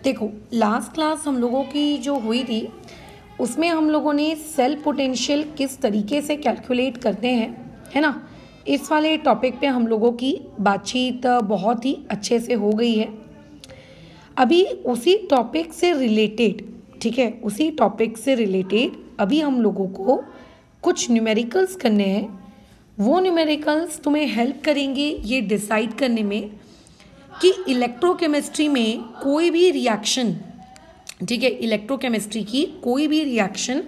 देखो, last class हम लोगों की जो हुई थी उसमें हम लोगों ने सेल पोटेंशियल किस तरीके से कैलकुलेट करते हैं, है ना। इस वाले टॉपिक पे हम लोगों की बातचीत बहुत ही अच्छे से हो गई है। अभी उसी टॉपिक से रिलेटेड, ठीक है, उसी टॉपिक से रिलेटेड अभी हम लोगों को कुछ न्यूमेरिकल्स करने हैं। वो न्यूमेरिकल्स तुम्हें हेल्प करेंगे ये डिसाइड करने में कि इलेक्ट्रोकेमिस्ट्री में कोई भी रिएक्शन, ठीक है, इलेक्ट्रोकेमिस्ट्री की कोई भी रिएक्शन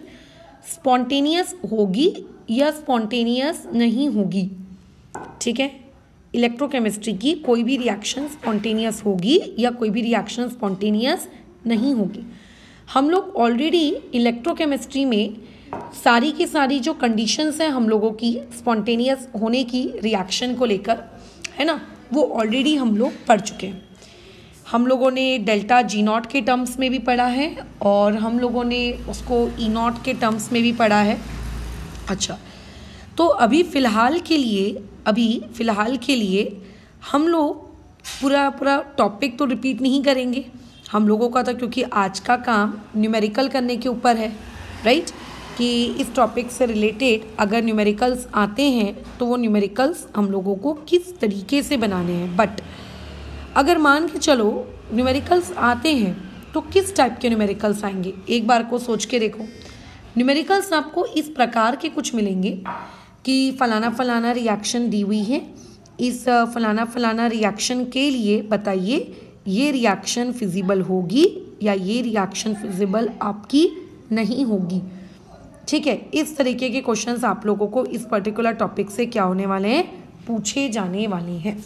स्पॉन्टेनियस होगी या स्पॉन्टेनियस नहीं होगी। ठीक है, इलेक्ट्रोकेमिस्ट्री की कोई भी रिएक्शन स्पॉन्टेनियस होगी या कोई भी रिएक्शन स्पॉन्टेनियस नहीं होगी। हम लोग ऑलरेडी इलेक्ट्रोकेमिस्ट्री में सारी की सारी जो कंडीशंस हैं हम लोगों की स्पॉन्टेनियस होने की रिएक्शन को लेकर, है ना, वो ऑलरेडी हम लोग पढ़ चुके हैं। हम लोगों ने डेल्टा जी नॉट के टर्म्स में भी पढ़ा है और हम लोगों ने उसको ई नॉट के टर्म्स में भी पढ़ा है। अच्छा, तो अभी फ़िलहाल के लिए हम लोग पूरा टॉपिक तो रिपीट नहीं करेंगे हम लोगों का था, क्योंकि आज का काम न्यूमेरिकल करने के ऊपर है, राइट। कि इस टॉपिक से रिलेटेड अगर न्यूमेरिकल्स आते हैं तो वो न्यूमेरिकल्स हम लोगों को किस तरीके से बनाने हैं। बट अगर मान के चलो न्यूमेरिकल्स आते हैं तो किस टाइप के न्यूमेरिकल्स आएंगे, एक बार को सोच के देखो। न्यूमेरिकल्स आपको इस प्रकार के कुछ मिलेंगे कि फलाना फलाना रिएक्शन दी हुई है, इस फलाना फलाना रिएक्शन के लिए बताइए ये रिएक्शन फिजिबल होगी या ये रिएक्शन फिजिबल आपकी नहीं होगी। ठीक है, इस तरीके के क्वेश्चंस आप लोगों को इस पर्टिकुलर टॉपिक से क्या होने वाले हैं, पूछे जाने वाले हैं।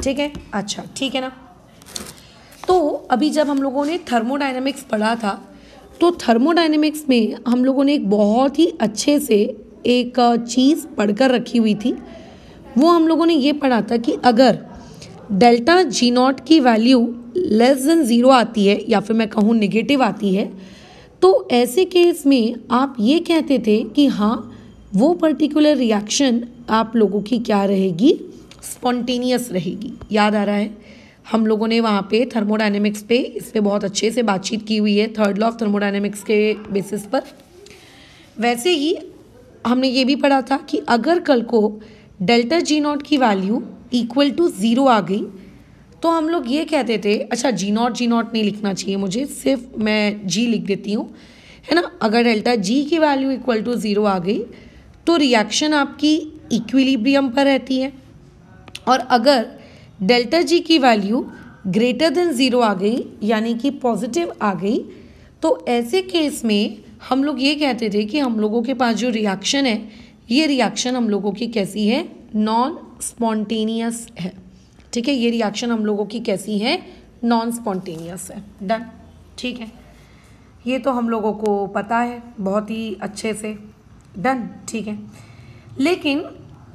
ठीक है, अच्छा ठीक है ना। तो अभी जब हम लोगों ने थर्मोडायनेमिक्स पढ़ा था तो थर्मोडायनेमिक्स में हम लोगों ने एक बहुत ही अच्छे से एक चीज़ पढ़कर रखी हुई थी। वो हम लोगों ने ये पढ़ा था कि अगर डेल्टा जी नॉट की वैल्यू लेस देन 0 आती है या फिर मैं कहूँ नेगेटिव आती है, तो ऐसे केस में आप ये कहते थे कि हाँ वो पर्टिकुलर रिएक्शन आप लोगों की क्या रहेगी, स्पॉन्टेनियस रहेगी। याद आ रहा है, हम लोगों ने वहाँ पे थर्मोडायनेमिक्स पे इस पर बहुत अच्छे से बातचीत की हुई है, थर्ड लॉ ऑफ थर्मोडायनेमिक्स के बेसिस पर। वैसे ही हमने ये भी पढ़ा था कि अगर कल को डेल्टा जी नॉट की वैल्यू इक्वल टू 0 आ गई तो हम लोग ये कहते थे, अच्छा जी नॉट नहीं लिखना चाहिए मुझे, सिर्फ मैं जी लिख देती हूँ, है ना। अगर डेल्टा जी की वैल्यू इक्वल टू 0 आ गई तो रिएक्शन आपकी इक्विलिब्रियम पर रहती है, और अगर डेल्टा जी की वैल्यू ग्रेटर देन 0 आ गई यानी कि पॉजिटिव आ गई, तो ऐसे केस में हम लोग ये कहते थे कि हम लोगों के पास जो रिएक्शन है ये रिएक्शन हम लोगों की कैसी है, नॉन स्पॉन्टेनियस है। ठीक है, ये रिएक्शन हम लोगों की कैसी है, नॉन स्पॉन्टेनियस है। डन, ठीक है, ये तो हम लोगों को पता है बहुत ही अच्छे से। डन, ठीक है। लेकिन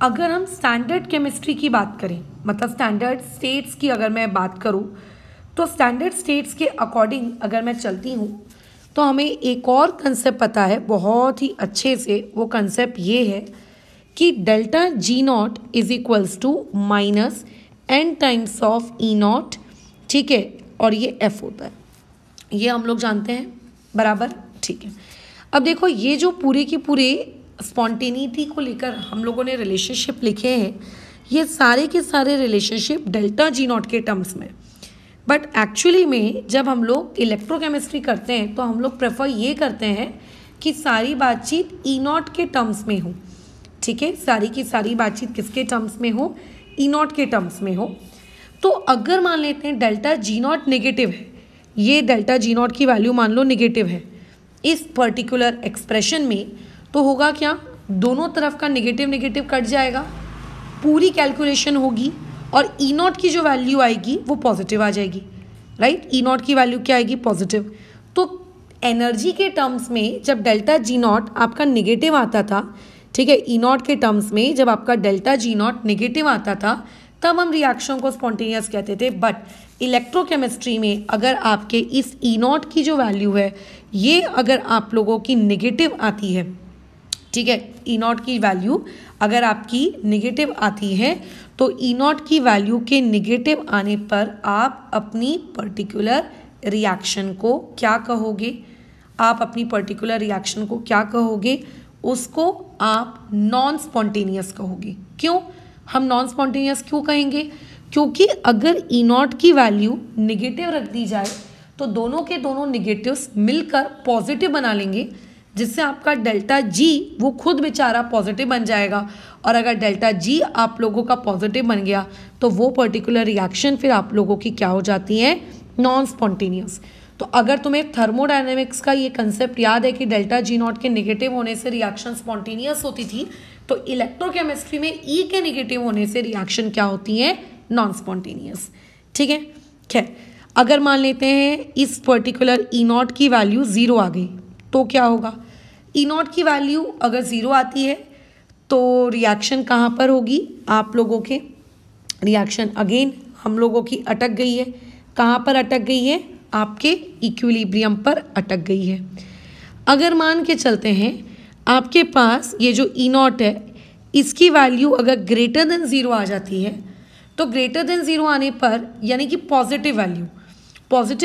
अगर हम स्टैंडर्ड केमिस्ट्री की बात करें, मतलब स्टैंडर्ड स्टेट्स की अगर मैं बात करूं, तो स्टैंडर्ड स्टेट्स के अकॉर्डिंग अगर मैं चलती हूं तो हमें एक और कंसेप्ट पता है बहुत ही अच्छे से। वो कंसेप्ट ये है कि delta G naught is equals to minus n times of E naught, ठीक है, और ये एफ होता है, ये हम लोग जानते हैं बराबर। ठीक है, अब देखो ये जो पूरे के पूरे स्पॉन्टेनिटी को लेकर हम लोगों ने रिलेशनशिप लिखे हैं, ये सारे के सारे रिलेशनशिप डेल्टा जी नॉट के टर्म्स में। बट एक्चुअली में जब हम लोग इलेक्ट्रोकेमिस्ट्री करते हैं तो हम लोग प्रेफर ये करते हैं कि सारी बातचीत ई नॉट के टर्म्स में हो। ठीक है, सारी की सारी बातचीत किसके टर्म्स में हो, ई नॉट के टर्म्स में हो। तो अगर मान लेते हैं डेल्टा जी नॉट नेगेटिव है, ये डेल्टा जी नॉट की वैल्यू मान लो नेगेटिव है इस पर्टिकुलर एक्सप्रेशन में, तो होगा क्या, दोनों तरफ का नेगेटिव कट जाएगा, पूरी कैलकुलेशन होगी और ई नॉट की जो वैल्यू आएगी वो पॉजिटिव आ जाएगी, राइट। ई नॉट की वैल्यू क्या आएगी, पॉजिटिव। तो एनर्जी के टर्म्स में जब डेल्टा जी नॉट आपका नेगेटिव आता था, ठीक है, ई नॉट के टर्म्स में जब आपका डेल्टा जी नॉट नेगेटिव आता था तब हम रिएक्शन को स्पॉन्टेनियस कहते थे। बट इलेक्ट्रोकेमिस्ट्री में अगर आपके इस ई नॉट की जो वैल्यू है ये अगर आप लोगों की नेगेटिव आती है, ठीक है, ई नॉट की वैल्यू अगर आपकी नेगेटिव आती है तो ई नॉट की वैल्यू के नेगेटिव आने पर आप अपनी पर्टिकुलर रिएक्शन को क्या कहोगे? आप अपनी पर्टिकुलर रिएक्शन को क्या कहोगे? उसको आप नॉन स्पॉन्टेनियस कहोगे। क्यों हम नॉन स्पॉन्टेनियस क्यों कहेंगे? क्योंकि अगर ई नॉट की वैल्यू निगेटिव रख दी जाए तो दोनों के दोनों निगेटिव्स मिलकर पॉजिटिव बना लेंगे, जिससे आपका डेल्टा जी वो खुद बेचारा पॉजिटिव बन जाएगा। और अगर डेल्टा जी आप लोगों का पॉजिटिव बन गया तो वो पर्टिकुलर रिएक्शन फिर आप लोगों की क्या हो जाती है? Non spontaneous. तो अगर तुम्हें थर्मोडायनेमिक्स का ये कंसेप्ट याद है कि डेल्टा जी नॉट के नेगेटिव होने से रिएक्शन स्पॉन्टेनियस होती थी, तो इलेक्ट्रोकेमिस्ट्री में ई के नेगेटिव होने से रिएक्शन क्या होती है? Non spontaneous. ठीक है। खैर, अगर मान लेते हैं इस पर्टिकुलर ई नॉट की वैल्यू 0 आ गई तो क्या होगा? ई नॉट की वैल्यू अगर 0 आती है तो रिएक्शन कहाँ पर होगी? आप लोगों के रिएक्शन अगेन हम लोगों की अटक गई है। कहाँ पर अटक गई है? आपके इक्विलिब्रियम पर अटक गई है। अगर मान के चलते हैं आपके पास ये जो ई नॉट है इसकी वैल्यू अगर ग्रेटर देन 0 आ जाती है, तो ग्रेटर देन 0 आने पर यानी कि पॉजिटिव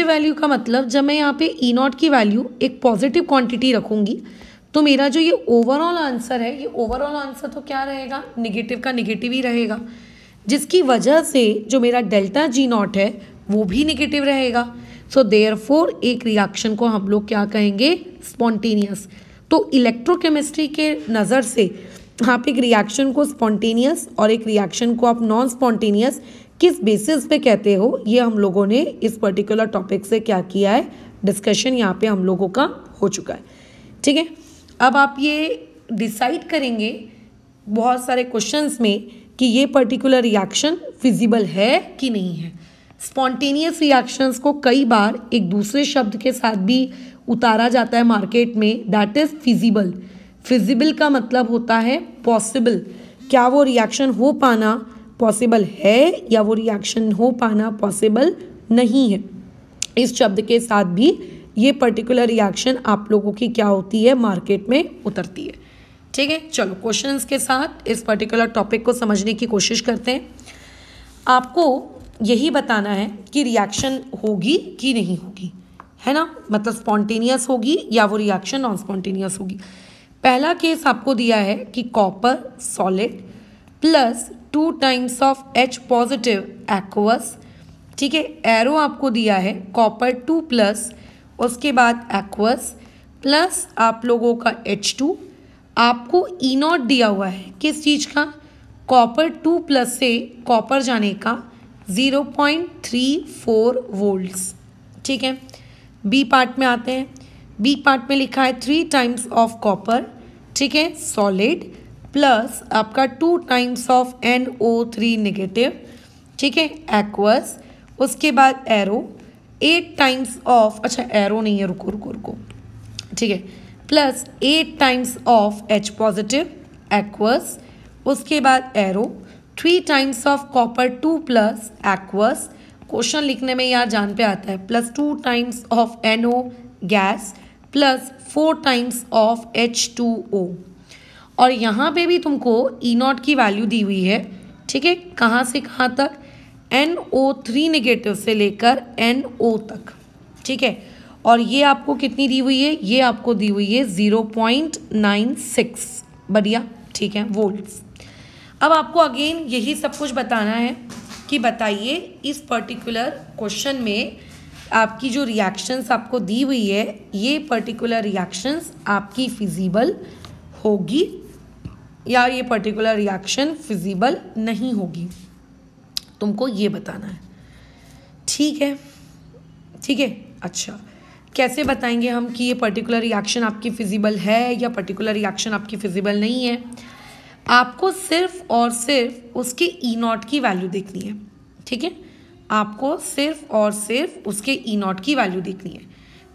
वैल्यू का मतलब जब मैं यहाँ पे ई नॉट की वैल्यू एक पॉजिटिव क्वांटिटी रखूँगी तो मेरा जो ये ओवरऑल आंसर है, ये ओवरऑल आंसर तो क्या रहेगा? निगेटिव का निगेटिव ही रहेगा, जिसकी वजह से जो मेरा डेल्टा जी नॉट है वो भी निगेटिव रहेगा। सो देयरफॉर एक रिएक्शन को हम लोग क्या कहेंगे? स्पॉन्टेनियस। तो इलेक्ट्रोकेमिस्ट्री के नज़र से आप एक रिएक्शन को स्पॉन्टेनियस और एक रिएक्शन को आप नॉन स्पॉन्टेनियस किस बेसिस पे कहते हो, ये हम लोगों ने इस पर्टिकुलर टॉपिक से क्या किया है? डिस्कशन यहाँ पे हम लोगों का हो चुका है। ठीक है। अब आप ये डिसाइड करेंगे बहुत सारे क्वेश्चंस में कि ये पर्टिकुलर रिएक्शन फिजिबल है कि नहीं है। स्पॉन्टेनियस रिएक्शंस को कई बार एक दूसरे शब्द के साथ भी उतारा जाता है मार्केट में, दैट इज फिजिबल। फिजिबल का मतलब होता है पॉसिबल। क्या वो रिएक्शन हो पाना पॉसिबल है या वो रिएक्शन हो पाना पॉसिबल नहीं है। इस शब्द के साथ भी ये पर्टिकुलर रिएक्शन आप लोगों की क्या होती है? मार्केट में उतरती है। ठीक है। चलो क्वेश्चंस के साथ इस पर्टिकुलर टॉपिक को समझने की कोशिश करते हैं। आपको यही बताना है कि रिएक्शन होगी कि नहीं होगी, है ना? मतलब स्पॉन्टेनियस होगी या वो रिएक्शन नॉन स्पॉन्टेनियस होगी। पहला केस आपको दिया है कि copper solid plus 2 times of H positive aqueous. ठीक है। एरो आपको दिया है कॉपर 2 प्लस उसके बाद एक्वस प्लस आप लोगों का H2। आपको ई नॉट दिया हुआ है किस चीज़ का? कॉपर 2 प्लस से कॉपर जाने का 0.34 वोल्ट्स। ठीक है। बी पार्ट में आते हैं। बी पार्ट में लिखा है 3 टाइम्स ऑफ कॉपर, ठीक है, सॉलिड प्लस आपका 2 टाइम्स ऑफ NO3 नेगेटिव, ठीक है, एक्वस। उसके बाद एरो 8 टाइम्स ऑफ, अच्छा एरो नहीं है, रुको रुको रुको, ठीक है, plus 8 times of H positive aqueous. उसके बाद arrow 3 times of copper 2 plus aqueous. Question लिखने में यार जान पे आता है, plus 2 times of NO gas plus 4 times of H2O। और यहाँ पे भी तुमको ई नॉट की वैल्यू दी हुई है, ठीक है, कहाँ से कहाँ तक? NO3 नेगेटिव से लेकर NO तक, ठीक है। और ये आपको कितनी दी हुई है? ये आपको दी हुई है 0.96, बढ़िया, ठीक है, वोल्ट्स। अब आपको अगेन यही सब कुछ बताना है कि बताइए इस पर्टिकुलर क्वेश्चन में आपकी जो रिएक्शंस आपको दी हुई है, ये पर्टिकुलर रिएक्शंस आपकी फिजिबल होगी या ये पर्टिकुलर रिएक्शन फिजिबल नहीं होगी, तुमको ये बताना है, ठीक है, ठीक है। अच्छा, कैसे बताएंगे हम कि ये पर्टिकुलर रिएक्शन आपकी फिजिबल है या पर्टिकुलर रिएक्शन आपकी फिजिबल नहीं है? आपको सिर्फ और सिर्फ उसके ई नॉट की वैल्यू देखनी है, ठीक है, आपको सिर्फ और सिर्फ उसके ई नॉट की वैल्यू देखनी है।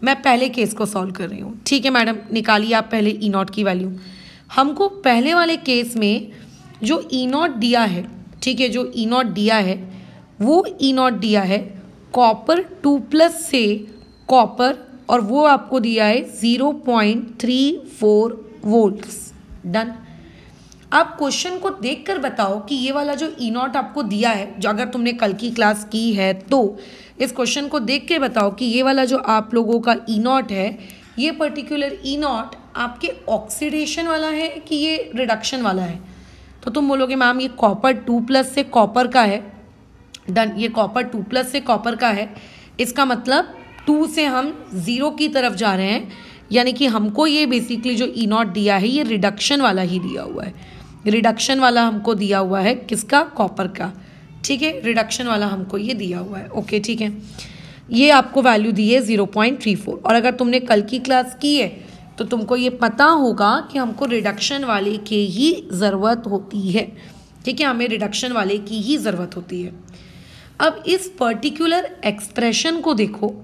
मैं पहले केस को सॉल्व कर रही हूँ, ठीक है मैडम, निकालिए आप पहले ई नॉट की वैल्यू। हमको पहले वाले केस में जो ई नॉट दिया है, ठीक है, जो ई नॉट दिया है वो ई नॉट दिया है कॉपर 2 प्लस से कॉपर, और वो आपको दिया है 0.34 वोल्ट्स। डन। आप क्वेश्चन को देखकर बताओ कि ये वाला जो ई नॉट आपको दिया है, जो अगर तुमने कल की क्लास की है तो इस क्वेश्चन को देख के बताओ कि ये वाला जो आप लोगों का ई नॉट है, ये पर्टिकुलर ई नॉट आपके ऑक्सीडेशन वाला है कि ये रिडक्शन वाला है। तो तुम बोलोगे मैम ये कॉपर 2+ से कॉपर का है। डन, ये कॉपर 2+ से कॉपर का है, इसका मतलब 2 से हम 0 की तरफ जा रहे हैं, यानी कि हमको ये बेसिकली जो ई नॉट दिया है ये रिडक्शन वाला ही दिया हुआ है। रिडक्शन वाला हमको दिया हुआ है किसका? कॉपर का। ठीक है, रिडक्शन वाला हमको ये दिया हुआ है। ओके ठीक है, ये आपको वैल्यू दी है 0.34। और अगर तुमने कल की क्लास की है तो तुमको ये पता होगा कि हमको रिडक्शन वाले के ही ज़रूरत होती है। ठीक है, हमें रिडक्शन वाले की ही ज़रूरत होती है। अब इस पर्टिकुलर एक्सप्रेशन को देखो,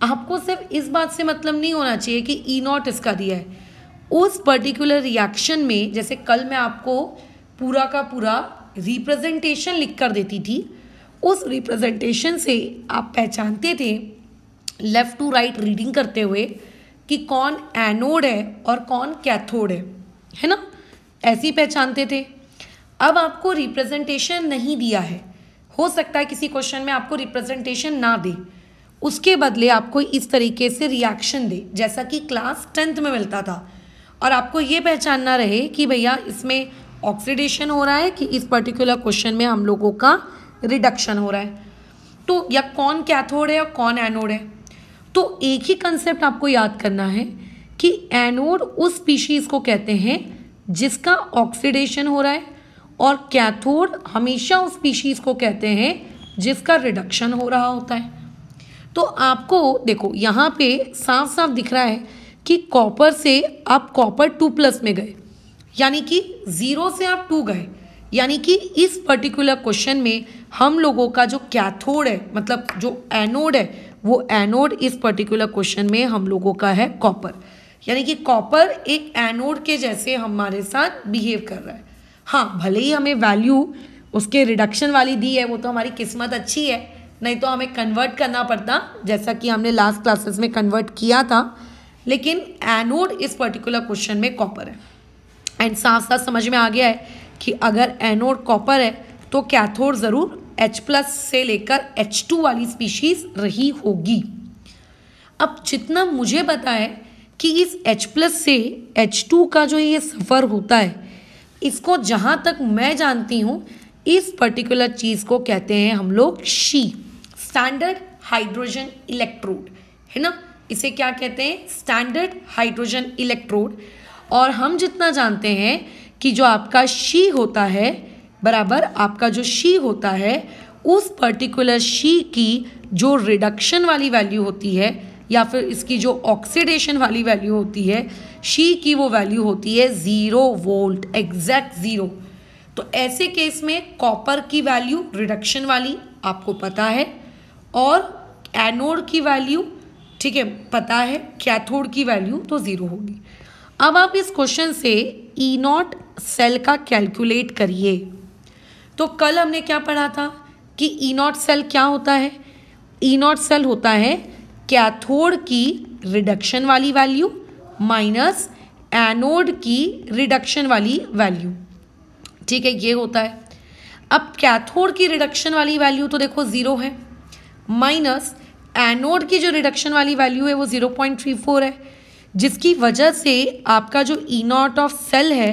आपको सिर्फ इस बात से मतलब नहीं होना चाहिए कि ई नॉट इसका दिया है। उस पर्टिकुलर रिएक्शन में, जैसे कल मैं आपको पूरा का पूरा रिप्रेजेंटेशन लिख कर देती थी, उस रिप्रेजेंटेशन से आप पहचानते थे लेफ़्ट टू राइट रीडिंग करते हुए कि कौन एनोड है और कौन कैथोड है ना? ऐसे ही पहचानते थे। अब आपको रिप्रेजेंटेशन नहीं दिया है, हो सकता है किसी क्वेश्चन में आपको रिप्रेजेंटेशन ना दे, उसके बदले आपको इस तरीके से रिएक्शन दे, जैसा कि क्लास 10th में मिलता था, और आपको ये पहचानना रहे कि भैया इसमें ऑक्सीडेशन हो रहा है कि इस पर्टिकुलर क्वेश्चन में हम लोगों का रिडक्शन हो रहा है। तो या कौन कैथोड है और कौन एनोड है। तो एक ही कंसेप्ट आपको याद करना है कि एनोड उस स्पीशीज़ को कहते हैं जिसका ऑक्सीडेशन हो रहा है, और कैथोड हमेशा उस स्पीशीज़ को कहते हैं जिसका रिडक्शन हो रहा होता है। तो आपको देखो यहाँ पे साफ साफ दिख रहा है कि कॉपर से आप कॉपर 2+ में गए, यानी कि 0 से आप 2 गए, यानी कि इस पर्टिकुलर क्वेश्चन में हम लोगों का जो कैथोड है, मतलब जो एनोड है, वो एनोड इस पर्टिकुलर क्वेश्चन में हम लोगों का है कॉपर। यानी कि कॉपर एक एनोड के जैसे हमारे साथ बिहेव कर रहा है। हाँ, भले ही हमें वैल्यू उसके रिडक्शन वाली दी है, वो तो हमारी किस्मत अच्छी है, नहीं तो हमें कन्वर्ट करना पड़ता, जैसा कि हमने लास्ट क्लासेस में कन्वर्ट किया था। लेकिन एनोड इस पर्टिकुलर क्वेश्चन में कॉपर है। एंड साथ साथ समझ में आ गया है कि अगर एनोड कॉपर है तो कैथोड ज़रूर H+ से लेकर H2 वाली स्पीशीज़ रही होगी। अब जितना मुझे पता है कि इस H+ से H2 का जो ये सफ़र होता है, इसको जहाँ तक मैं जानती हूँ, इस पर्टिकुलर चीज़ को कहते हैं हम लोग शी, स्टैंडर्ड हाइड्रोजन इलेक्ट्रोड, है ना? इसे क्या कहते हैं? Standard hydrogen electrode. और हम जितना जानते हैं कि जो आपका शी होता है, बराबर आपका जो शी होता है, उस पर्टिकुलर शी की जो रिडक्शन वाली वैल्यू होती है या फिर इसकी जो ऑक्सीडेशन वाली वैल्यू होती है, शी की वो वैल्यू होती है 0 वोल्ट, एग्जैक्ट 0। तो ऐसे केस में कॉपर की वैल्यू रिडक्शन वाली आपको पता है, और एनोड की वैल्यू, ठीक है, पता है, कैथोड की वैल्यू तो 0 होगी। अब आप इस क्वेश्चन से ई नॉट सेल का कैलकुलेट करिए। तो कल हमने क्या पढ़ा था कि ई नॉट सेल क्या होता है? ई नॉट सेल होता है कैथोड की रिडक्शन वाली वैल्यू माइनस एनोड की रिडक्शन वाली वैल्यू। ठीक है, ये होता है। अब कैथोड की रिडक्शन वाली वैल्यू तो देखो 0 है, माइनस एनोड की जो रिडक्शन वाली वैल्यू है वो 0.34 है, जिसकी वजह से आपका जो ई नॉट ऑफ सेल है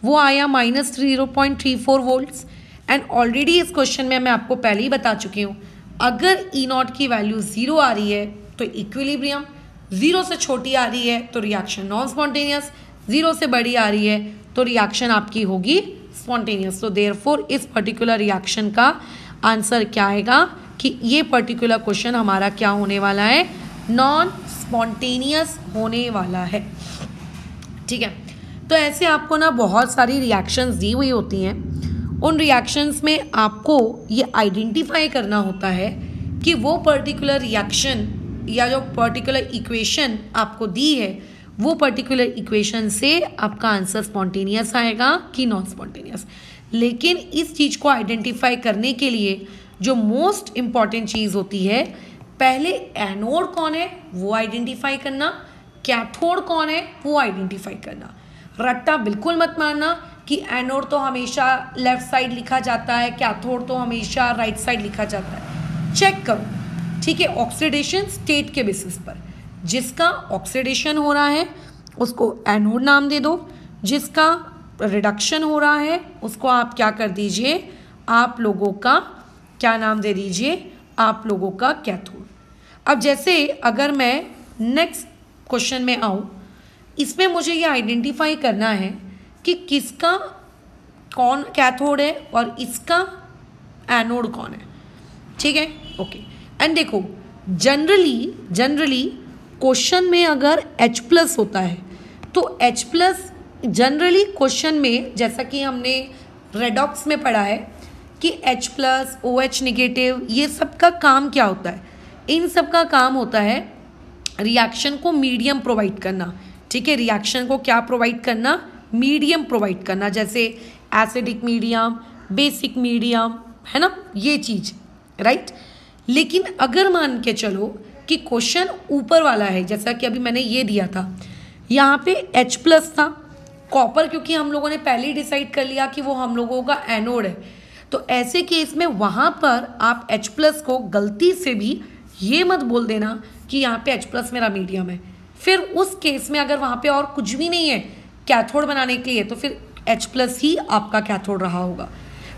वो आया -0.34 वोल्ट्स। एंड ऑलरेडी इस क्वेश्चन में मैं आपको पहले ही बता चुकी हूँ, अगर ई नॉट की वैल्यू 0 आ रही है तो इक्विलिब्रियम, 0 से छोटी आ रही है तो रिएक्शन नॉन स्पॉन्टेनियस, 0 से बड़ी आ रही है तो रिएक्शन आपकी होगी स्पॉन्टेनियस। तो देयरफॉर इस पर्टिकुलर रिएक्शन का आंसर क्या आएगा कि ये पर्टिकुलर क्वेश्चन हमारा क्या होने वाला है? नॉन स्पॉन्टेनियस होने वाला है। ठीक है, तो ऐसे आपको ना बहुत सारी रिएक्शंस दी हुई होती हैं, उन रिएक्शंस में आपको ये आइडेंटिफाई करना होता है कि वो पर्टिकुलर रिएक्शन या जो पर्टिकुलर इक्वेशन आपको दी है, वो पर्टिकुलर इक्वेशन से आपका आंसर स्पॉन्टेनियस आएगा कि नॉन स्पॉन्टेनियस। लेकिन इस चीज़ को आइडेंटिफाई करने के लिए जो मोस्ट इम्पॉर्टेंट चीज़ होती है, पहले एनोड कौन है वो आइडेंटिफाई करना, कैथोड कौन है वो आइडेंटिफाई करना। रट्टा बिल्कुल मत मारना कि एनोड तो हमेशा लेफ्ट साइड लिखा जाता है, कैथोड तो हमेशा राइट साइड लिखा जाता है। चेक करो ठीक है, ऑक्सीडेशन स्टेट के बेसिस पर। जिसका ऑक्सीडेशन हो रहा है उसको एनोड नाम दे दो, जिसका रिडक्शन हो रहा है उसको आप क्या कर दीजिए, आप लोगों का क्या नाम दे दीजिए, आप लोगों का कैथोड। अब जैसे अगर मैं नेक्स्ट क्वेश्चन में आऊँ, इसमें मुझे ये आइडेंटिफाई करना है कि किसका कौन कैथोड है और इसका एनोड कौन है। ठीक है, ओके। एंड देखो जनरली क्वेश्चन में अगर H+ होता है तो H+ जनरली क्वेश्चन में, जैसा कि हमने रेडॉक्स में पढ़ा है कि H+, OH नेगेटिव, ये सब का काम क्या होता है, इन सब का काम होता है रिएक्शन को मीडियम प्रोवाइड करना। ठीक है, रिएक्शन को क्या प्रोवाइड करना, मीडियम प्रोवाइड करना, जैसे एसिडिक मीडियम, बेसिक मीडियम, है ना, ये चीज़, राइट। लेकिन अगर मान के चलो कि क्वेश्चन ऊपर वाला है, जैसा कि अभी मैंने ये दिया था, यहाँ पे H+ था, कॉपर क्योंकि हम लोगों ने पहले ही डिसाइड कर लिया कि वो हम लोगों का एनोड है, तो ऐसे केस में वहाँ पर आप H+ को गलती से भी ये मत बोल देना कि यहाँ पे H+ मेरा मीडियम है। फिर उस केस में अगर वहाँ पे और कुछ भी नहीं है कैथोड बनाने के लिए, तो फिर H+ ही आपका कैथोड रहा होगा।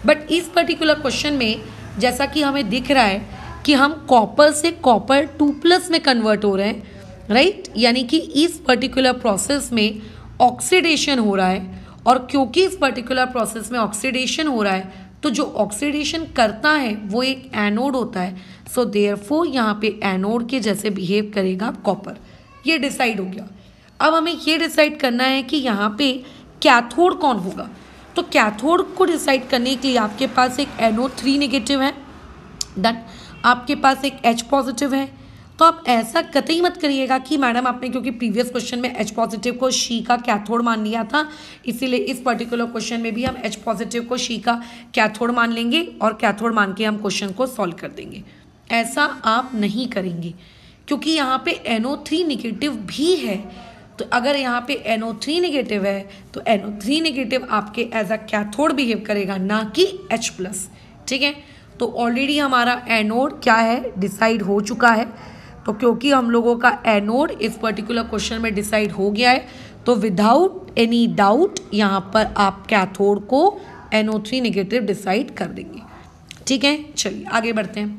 बट इस पर्टिकुलर क्वेश्चन में जैसा कि हमें दिख रहा है कि हम कॉपर से कॉपर 2+ में कन्वर्ट हो रहे हैं, राइट, यानी कि इस पर्टिकुलर प्रोसेस में ऑक्सीडेशन हो रहा है। और क्योंकि इस पर्टिकुलर प्रोसेस में ऑक्सीडेशन हो रहा है तो जो ऑक्सीडेशन करता है वो एक एनोड होता है, सो देयरफॉर यहाँ पे एनोड के जैसे बिहेव करेगा कॉपर। ये डिसाइड हो गया। अब हमें ये डिसाइड करना है कि यहाँ पे कैथोड कौन होगा। तो कैथोड को डिसाइड करने के लिए आपके पास एक NO3 नेगेटिव है, डन, आपके पास एक H+ है। तो आप ऐसा कतई मत करिएगा कि मैडम आपने क्योंकि प्रीवियस क्वेश्चन में H+ को शी का कैथोड मान लिया था, इसीलिए इस पर्टिकुलर क्वेश्चन में भी हम H+ को शी का कैथोड मान लेंगे और कैथोड मान के हम क्वेश्चन को सॉल्व कर देंगे। ऐसा आप नहीं करेंगे क्योंकि यहाँ पे NO3 नेगेटिव भी है। तो अगर यहाँ पे NO3 नेगेटिव है तो NO3 नेगेटिव आपके एज अ कैथोड बिहेव करेगा, ना कि H+। ठीक है, तो ऑलरेडी हमारा एनोड क्या है डिसाइड हो चुका है। तो क्योंकि हम लोगों का एनोड इस पर्टिकुलर क्वेश्चन में डिसाइड हो गया है, तो विदाउट एनी डाउट यहाँ पर आप कैथोड को NO3 नेगेटिव डिसाइड कर देंगे। ठीक है, चलिए आगे बढ़ते हैं।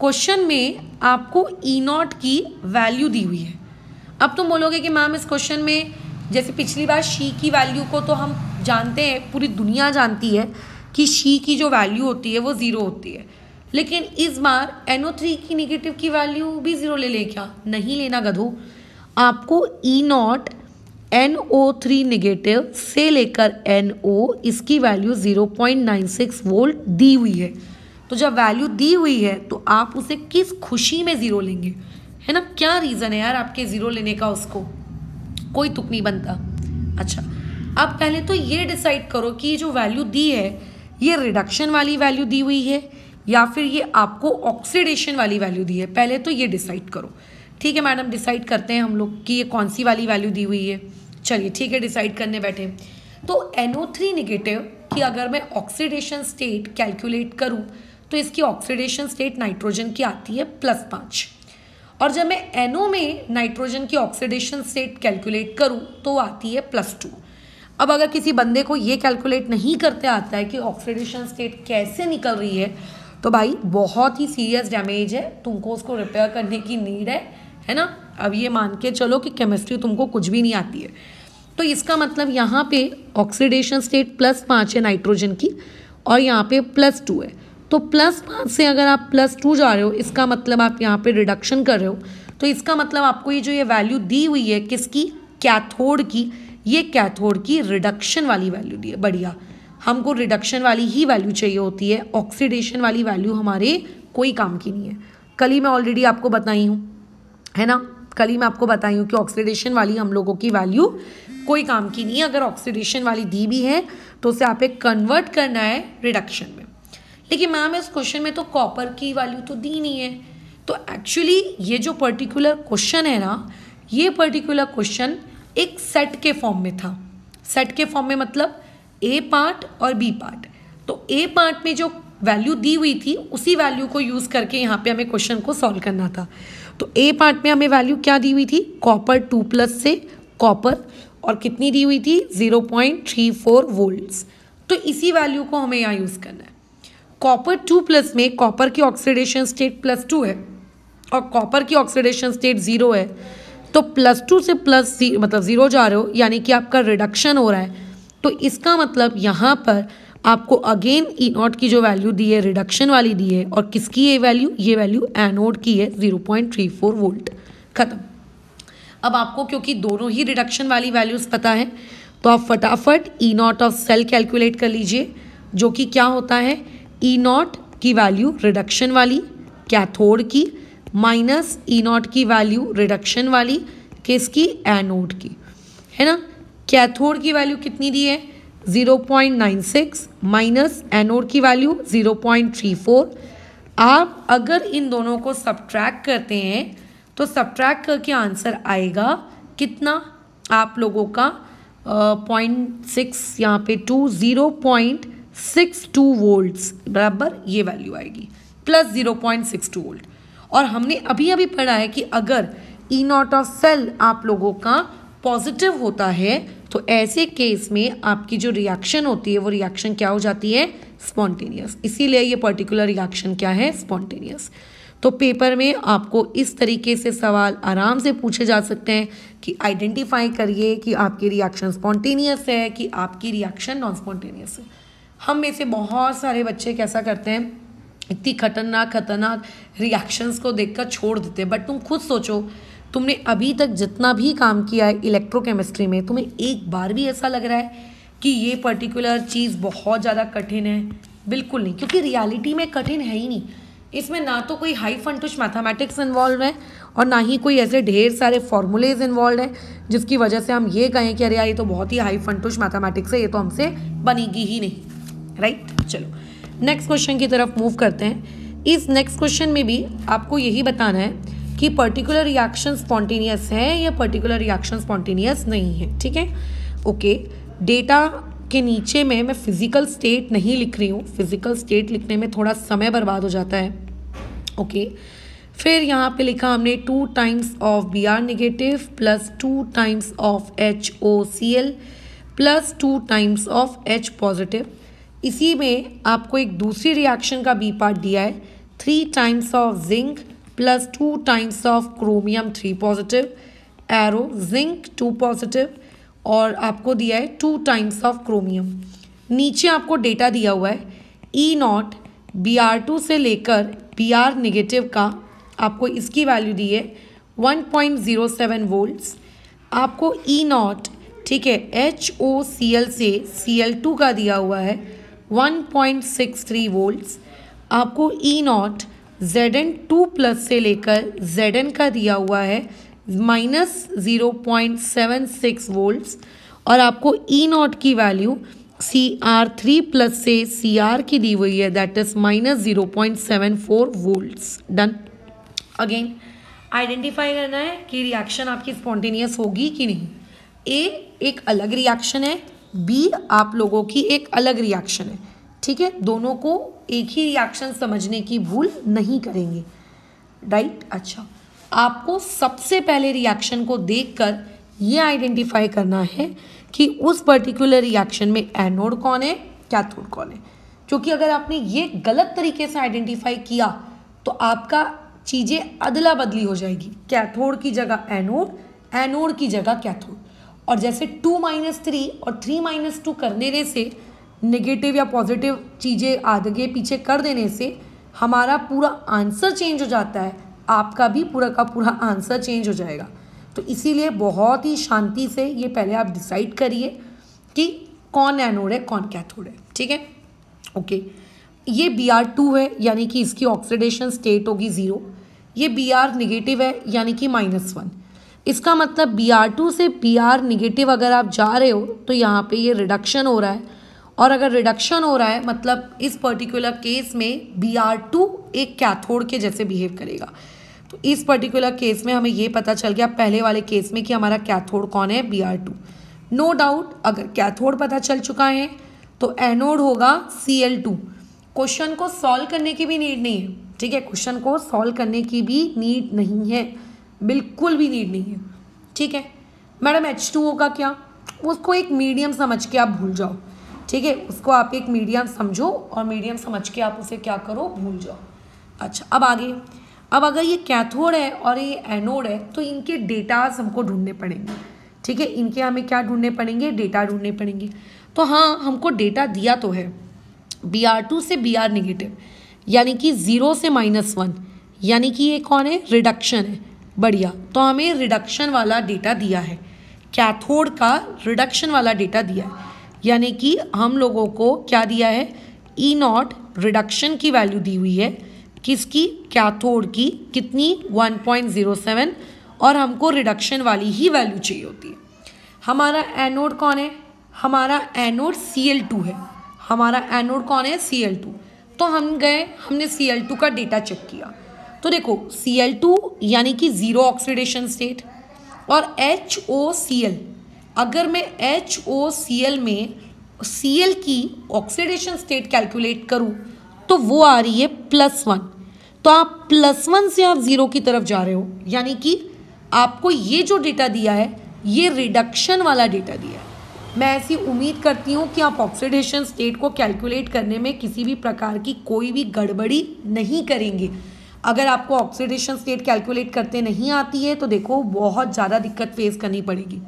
क्वेश्चन में आपको E0 की वैल्यू दी हुई है। अब तुम बोलोगे कि मैम इस क्वेश्चन में जैसे पिछली बार शी की वैल्यू को तो हम जानते हैं, पूरी दुनिया जानती है कि शी की जो वैल्यू होती है वो 0 होती है, लेकिन इस बार NO3 की नेगेटिव की वैल्यू भी 0 ले क्या? नहीं लेना गधो। आपको E0 NO3 नेगेटिव से लेकर NO इसकी वैल्यू 0.96 वोल्ट दी हुई है। तो जब वैल्यू दी हुई है तो आप उसे किस खुशी में 0 लेंगे, है ना? क्या रीज़न है यार आपके 0 लेने का? उसको कोई तुक नहीं बनता। अच्छा, अब पहले तो ये डिसाइड करो कि ये जो वैल्यू दी है ये रिडक्शन वाली वैल्यू दी हुई है या फिर ये आपको ऑक्सीडेशन वाली वैल्यू दी है। पहले तो ये डिसाइड करो। ठीक है मैडम, डिसाइड करते हैं हम लोग कि ये कौन सी वाली वैल्यू दी हुई है। चलिए ठीक है, डिसाइड करने बैठे। तो NO3 नेगेटिव की अगर मैं ऑक्सीडेशन स्टेट कैलकुलेट करूँ तो इसकी ऑक्सीडेशन स्टेट नाइट्रोजन की आती है +5, और जब मैं NO में नाइट्रोजन की ऑक्सीडेशन स्टेट कैलकुलेट करूँ तो आती है +2। अब अगर किसी बंदे को ये कैलकुलेट नहीं करते आता है कि ऑक्सीडेशन स्टेट कैसे निकल रही है, तो भाई बहुत ही सीरियस डैमेज है, तुमको उसको रिपेयर करने की नीड है ना? अब ये मान के चलो कि केमिस्ट्री तुमको कुछ भी नहीं आती है। तो इसका मतलब यहाँ पे ऑक्सीडेशन स्टेट +5 है नाइट्रोजन की और यहाँ पे +2 है। तो +5 से अगर आप +2 जा रहे हो, इसका मतलब आप यहाँ पे रिडक्शन कर रहे हो। तो इसका मतलब आपको ये जो ये वैल्यू दी हुई है किसकी? कैथोड की। ये कैथोड की रिडक्शन वाली वैल्यू दी है। बढ़िया, हमको रिडक्शन वाली ही वैल्यू चाहिए होती है, ऑक्सीडेशन वाली वैल्यू हमारे कोई काम की नहीं है। कल ही मैं ऑलरेडी आपको बताई हूँ, है ना? कल ही मैं आपको बताई हूँ कि ऑक्सीडेशन वाली हम लोगों की वैल्यू कोई काम की नहीं है। अगर ऑक्सीडेशन वाली दी भी है तो उसे आप एक कन्वर्ट करना है रिडक्शन में। लेकिन मैम इस क्वेश्चन में तो कॉपर की वैल्यू तो दी नहीं है। तो एक्चुअली ये जो पर्टिकुलर क्वेश्चन है ना, ये पर्टिकुलर क्वेश्चन एक सेट के फॉर्म में था। सेट के फॉर्म में मतलब A पार्ट और B पार्ट। तो A पार्ट में जो वैल्यू दी हुई थी उसी वैल्यू को यूज़ करके यहाँ पे हमें क्वेश्चन को सॉल्व करना था। तो ए पार्ट में हमें वैल्यू क्या दी हुई थी, कॉपर 2+ से कॉपर, और कितनी दी हुई थी 0.34 वोल्ट्स। तो इसी वैल्यू को हमें यहाँ यूज़ करना है। कॉपर 2+ में कॉपर की ऑक्सीडेशन स्टेट +2 है और कॉपर की ऑक्सीडेशन स्टेट 0 है, तो +2 से मतलब 0 जा रहे हो, यानी कि आपका रिडक्शन हो रहा है। तो इसका मतलब यहाँ पर आपको अगेन E0 की जो वैल्यू दी है रिडक्शन वाली दी है, और किसकी ये वैल्यू एनोड की है 0.34 वोल्ट। खत्म। अब आपको क्योंकि दोनों ही रिडक्शन वाली वैल्यूज़ पता है, तो आप फटाफट E0 ऑफ सेल कैलकुलेट कर लीजिए, जो कि क्या होता है, E0 की वैल्यू रिडक्शन वाली कैथोड की माइनस E0 की वैल्यू रिडक्शन वाली किसकी, एनोड की, है ना। कैथोड की वैल्यू कितनी दी है 0.96 माइनस एनोड की वैल्यू 0.34। आप अगर इन दोनों को सब्ट्रैक्ट करते हैं तो सब्ट्रैक्ट करके आंसर आएगा कितना आप लोगों का 0.6 यहाँ पे 0.62 वोल्ट्स बराबर ये वैल्यू आएगी प्लस 0.62 वोल्ट। और हमने अभी अभी पढ़ा है कि अगर E0 ऑफ सेल आप लोगों का पॉजिटिव होता है तो ऐसे केस में आपकी जो रिएक्शन होती है वो रिएक्शन क्या हो जाती है, स्पॉन्टेनियस। इसीलिए ये पर्टिकुलर रिएक्शन क्या है, स्पॉन्टेनियस। तो पेपर में आपको इस तरीके से सवाल आराम से पूछे जा सकते हैं कि आइडेंटिफाई करिए कि आपकी रिएक्शन स्पॉन्टेनियस है कि आपकी रिएक्शन नॉन स्पॉन्टेनियस है। हम में से बहुत सारे बच्चे कैसा करते हैं, इतनी खतरनाक रिएक्शंस को देखकर छोड़ देते हैं। बट तुम खुद सोचो, तुमने अभी तक जितना भी काम किया है इलेक्ट्रोकेमिस्ट्री में, तुम्हें एक बार भी ऐसा लग रहा है कि ये पर्टिकुलर चीज़ बहुत ज़्यादा कठिन है? बिल्कुल नहीं, क्योंकि रियलिटी में कठिन है ही नहीं। इसमें ना तो कोई हाई फंटूश मैथमेटिक्स इन्वॉल्व है और ना ही कोई ऐसे ढेर सारे फॉर्मूलेज इन्वॉल्व हैं जिसकी वजह से हम ये कहें कि अरे यार ये तो बहुत ही हाई फंटूश मैथमेटिक्स है, ये तो हमसे बनेगी ही नहीं, राइट। चलो नेक्स्ट क्वेश्चन की तरफ मूव करते हैं। इस नेक्स्ट क्वेश्चन में भी आपको यही बताना है कि पर्टिकुलर रिएक्शन स्पॉन्टेनियस है या पर्टिकुलर रिएक्शन स्पॉन्टेनियस नहीं है, ठीक है। ओके, डेटा के नीचे में मैं फिजिकल स्टेट नहीं लिख रही हूँ, फिजिकल स्टेट लिखने में थोड़ा समय बर्बाद हो जाता है। ओके, फिर यहाँ पे लिखा हमने 2 times of Br negative plus 2 times of HOCl plus 2 times of H positive. इसी में आपको एक दूसरी रिएक्शन का बी पार्ट दिया है, 3 times of zinc plus 2 times of chromium 3 positive, arrow zinc 2 positive, और आपको दिया है 2 टाइम्स ऑफ क्रोमियम। नीचे आपको डेटा दिया हुआ है E0 Br2 से लेकर Br नेगेटिव का, आपको इसकी वैल्यू दी है 1.07 वोल्ट्स। आपको E0, ठीक है, HOCl से Cl2 का दिया हुआ है 1.63 वोल्ट्स। आपको E0 Zn2+ से लेकर Zn का दिया हुआ है -0.76 वोल्ट्स, और आपको E0 की वैल्यू Cr3+ से Cr की दी हुई है, that is -0.74 volts. Done. Again identify करना है कि रिएक्शन आपकी स्पॉन्टेनियस होगी कि नहीं। ए एक अलग रिएक्शन है, बी आप लोगों की एक अलग रिएक्शन है, ठीक है। दोनों को एक ही रिएक्शन समझने की भूल नहीं करेंगे, राइट। अच्छा, आपको सबसे पहले रिएक्शन को देखकर ये आइडेंटिफाई करना है कि उस पर्टिकुलर रिएक्शन में एनोड कौन है, कैथोड कौन है। क्योंकि अगर आपने ये गलत तरीके से आइडेंटिफाई किया तो आपका चीज़ें अदला बदली हो जाएगी, कैथोड की जगह एनोड, एनोड की जगह कैथोड। और जैसे 2-3 और 3-2 कर देने से, नेगेटिव या पॉजिटिव चीज़ें आगे पीछे कर देने से हमारा पूरा आंसर चेंज हो जाता है, आपका भी पूरा का पूरा आंसर चेंज हो जाएगा। तो इसीलिए बहुत ही शांति से ये पहले आप डिसाइड करिए कि कौन एनोड है कौन कैथोड है, ठीक है। ओके, ये Br2 है यानी कि इसकी ऑक्सीडेशन स्टेट होगी 0, ये Br नेगेटिव है यानी कि -1। इसका मतलब Br2 से Br नेगेटिव अगर आप जा रहे हो तो यहाँ पे ये रिडक्शन हो रहा है, और अगर रिडक्शन हो रहा है मतलब इस पर्टिकुलर केस में Br2 एक कैथोड के जैसे बिहेव करेगा। तो इस पर्टिकुलर केस में हमें ये पता चल गया पहले वाले केस में कि हमारा कैथोड कौन है, Br2। नो डाउट अगर कैथोड पता चल चुका है तो एनोड होगा Cl2, क्वेश्चन को सॉल्व करने की भी नीड नहीं है, ठीक है, क्वेश्चन को सॉल्व करने की भी नीड नहीं है, बिल्कुल भी नीड नहीं है, ठीक है। मैडम H2O का क्या, उसको एक मीडियम समझ के आप भूल जाओ, ठीक है, उसको आप एक मीडियम समझो और मीडियम समझ के आप उसे क्या करो, भूल जाओ। अच्छा, अब आगे, अब अगर ये कैथोड है और ये एनोड है तो इनके डेटास हमको ढूंढने पड़ेंगे, ठीक है, इनके हमें क्या ढूंढने पड़ेंगे, डेटा ढूंढने पड़ेंगे। तो हाँ, हमको डेटा दिया तो है Br2 से Br नेगेटिव, यानी कि 0 से -1, यानी कि ये कौन है, रिडक्शन है, बढ़िया। तो हमें रिडक्शन वाला डेटा दिया है, कैथोड का रिडक्शन वाला डेटा दिया है, यानी कि हम लोगों को क्या दिया है, E0 रिडक्शन की वैल्यू दी हुई है, किसकी, कैथोड की, कितनी, 1.07, और हमको रिडक्शन वाली ही वैल्यू चाहिए होती है। हमारा एनोड कौन है, हमारा एनोड Cl2 है, हमारा एनोड कौन है, Cl2। तो हम गए, हमने Cl2 का डेटा चेक किया, तो देखो Cl2 यानी कि 0 ऑक्सीडेशन स्टेट, और HOCl, अगर मैं HOCl में Cl की ऑक्सीडेशन स्टेट कैलकुलेट करूँ तो वो आ रही है +1। तो आप +1 से आप 0 की तरफ जा रहे हो, यानी कि आपको ये जो डेटा दिया है ये रिडक्शन वाला डेटा दिया है। मैं ऐसी उम्मीद करती हूँ कि आप ऑक्सीडेशन स्टेट को कैलकुलेट करने में किसी भी प्रकार की कोई भी गड़बड़ी नहीं करेंगे। अगर आपको ऑक्सीडेशन स्टेट कैलकुलेट करते नहीं आती है तो देखो बहुत ज़्यादा दिक्कत फेस करनी पड़ेगी,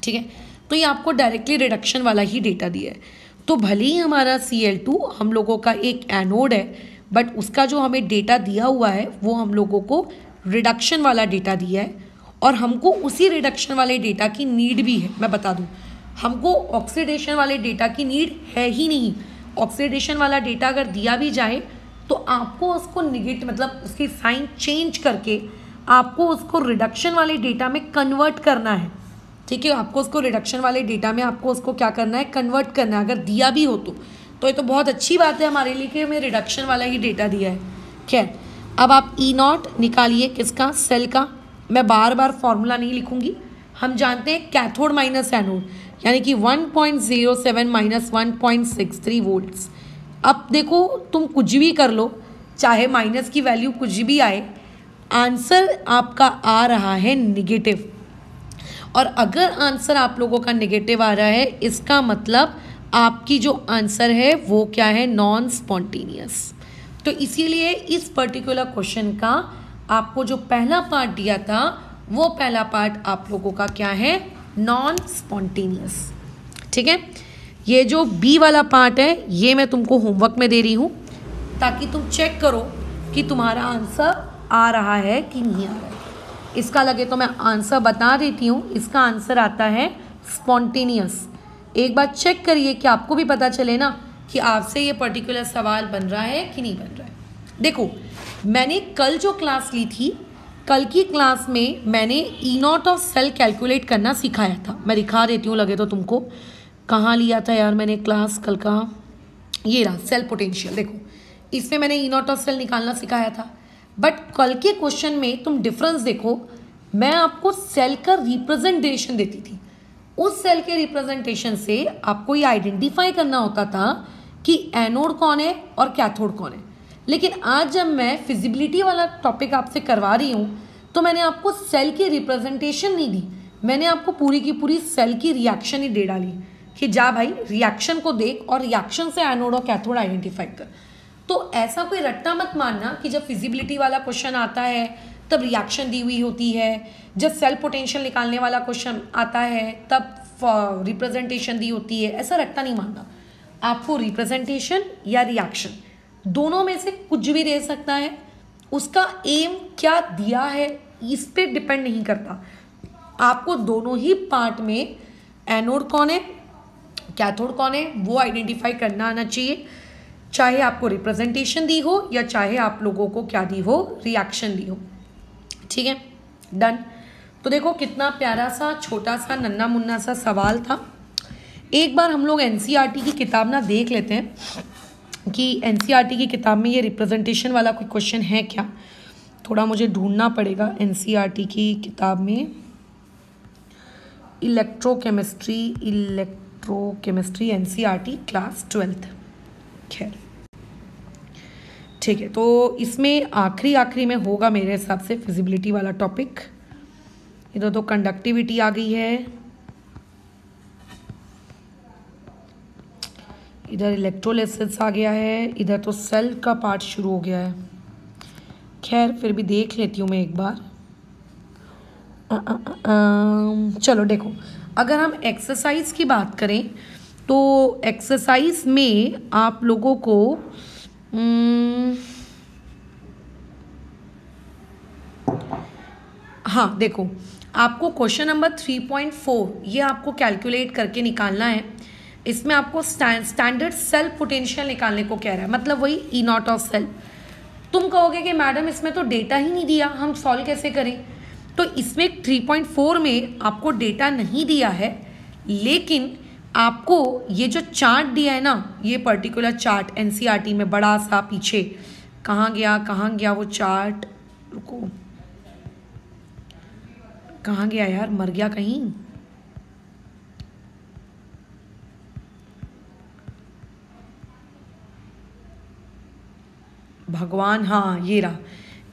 ठीक है। तो ये आपको डायरेक्टली रिडक्शन वाला ही डेटा दिया है। तो भले ही हमारा Cl2 हम लोगों का एक एनोड है, बट उसका जो हमें डेटा दिया हुआ है वो हम लोगों को रिडक्शन वाला डेटा दिया है, और हमको उसी रिडक्शन वाले डेटा की नीड भी है। मैं बता दूं, हमको ऑक्सीडेशन वाले डेटा की नीड है ही नहीं। ऑक्सीडेशन वाला डेटा अगर दिया भी जाए तो आपको उसको निगेट मतलब उसकी साइन चेंज करके आपको उसको रिडक्शन वाले डेटा में कन्वर्ट करना है, ठीक है। आपको उसको रिडक्शन वाले डेटा में आपको उसको क्या करना है, कन्वर्ट करना है। अगर दिया भी हो तो ये तो बहुत अच्छी बात है हमारे लिए कि हमें रिडक्शन वाला ही डेटा दिया है। खैर, अब आप E0 निकालिए, किसका, सेल का। मैं बार बार फॉर्मूला नहीं लिखूंगी, हम जानते हैं कैथोड माइनस एनोड, यानी कि 1.07 माइनस 1.63 वोल्ट्स। अब देखो तुम कुछ भी कर लो, चाहे माइनस की वैल्यू कुछ भी आए, आंसर आपका आ रहा है निगेटिव। और अगर आंसर आप लोगों का नेगेटिव आ रहा है, इसका मतलब आपकी जो आंसर है वो क्या है, नॉन स्पॉन्टेनियस। तो इसीलिए इस पर्टिकुलर क्वेश्चन का आपको जो पहला पार्ट दिया था वो पहला पार्ट आप लोगों का क्या है, नॉन स्पॉन्टेनियस, ठीक है। ये जो बी वाला पार्ट है ये मैं तुमको होमवर्क में दे रही हूँ ताकि तुम चेक करो कि तुम्हारा आंसर आ रहा है कि नहीं आ रहा है। इसका लगे तो मैं आंसर बता देती हूँ, इसका आंसर आता है स्पॉन्टेनियस। एक बार चेक करिए कि आपको भी पता चले ना कि आपसे ये पर्टिकुलर सवाल बन रहा है कि नहीं बन रहा है। देखो, मैंने कल जो क्लास ली थी, कल की क्लास में मैंने E0 ऑफ सेल कैलकुलेट करना सिखाया था। मैं दिखा देती हूँ लगे तो तुमको, कहाँ लिया था यार मैंने क्लास कल का, ये रहा सेल पोटेंशियल। देखो इसमें मैंने E0 ऑफ सेल निकालना सिखाया था, बट कल के क्वेश्चन में तुम डिफरेंस देखो, मैं आपको सेल का रिप्रेजेंटेशन देती थी। उस सेल के रिप्रेजेंटेशन से आपको ये आइडेंटिफाई करना होता था कि एनोड कौन है और कैथोड कौन है। लेकिन आज जब मैं फिजिबिलिटी वाला टॉपिक आपसे करवा रही हूँ तो मैंने आपको सेल की रिप्रेजेंटेशन नहीं दी, मैंने आपको पूरी की पूरी सेल की रिएक्शन ही दे डाली कि जा भाई रिएक्शन को देख और रिएक्शन से एनोड और कैथोड आइडेंटिफाई कर। तो ऐसा कोई रट्टा मत मानना कि जब फिजिबिलिटी वाला क्वेश्चन आता है तब रिएक्शन दी हुई होती है, जब सेल पोटेंशियल निकालने वाला क्वेश्चन आता है तब रिप्रेजेंटेशन दी होती है। ऐसा रट्टा नहीं मानना, आपको रिप्रेजेंटेशन या रिएक्शन दोनों में से कुछ भी दे सकता है। उसका एम क्या दिया है इस पे डिपेंड नहीं करता, आपको दोनों ही पार्ट में एनोड कौन है कैथोड कौन है वो आइडेंटिफाई करना आना चाहिए, चाहे आपको रिप्रेजेंटेशन दी हो या चाहे आप लोगों को क्या दी हो, रिएक्शन दी हो, ठीक है। डन। तो देखो कितना प्यारा सा छोटा सा नन्ना मुन्ना सा सवाल था। एक बार हम लोग एनसीईआरटी की किताब ना देख लेते हैं कि एनसीईआरटी की किताब में ये रिप्रेजेंटेशन वाला कोई क्वेश्चन है क्या। थोड़ा मुझे ढूंढना पड़ेगा एनसीईआरटी की किताब में। Electrochemistry NCERT class 12th। खैर ठीक है, तो इसमें आखिरी में होगा मेरे हिसाब से फिजिबिलिटी वाला टॉपिक। इधर तो कंडक्टिविटी आ गई है, इधर इलेक्ट्रोलिसिस आ गया है, इधर तो सेल का पार्ट शुरू हो गया है। खैर फिर भी देख लेती हूँ मैं एक बार। चलो देखो, अगर हम एक्सरसाइज की बात करें तो एक्सरसाइज में आप लोगों को हाँ देखो, आपको क्वेश्चन नंबर 3.4 ये आपको कैलकुलेट करके निकालना है। इसमें आपको स्टैंडर्ड सेल पोटेंशियल निकालने को कह रहा है, मतलब वही ई नॉट ऑफ सेल। तुम कहोगे कि मैडम इसमें तो डेटा ही नहीं दिया, हम सॉल्व कैसे करें? तो इसमें 3.4 में आपको डेटा नहीं दिया है, लेकिन आपको ये जो चार्ट दिया है ना, ये पर्टिकुलर चार्ट एनसीईआरटी में बड़ा सा पीछे कहाँ गया वो चार्ट, रुको कहाँ गया यार, मर गया कहीं। भगवान, हाँ ये रहा।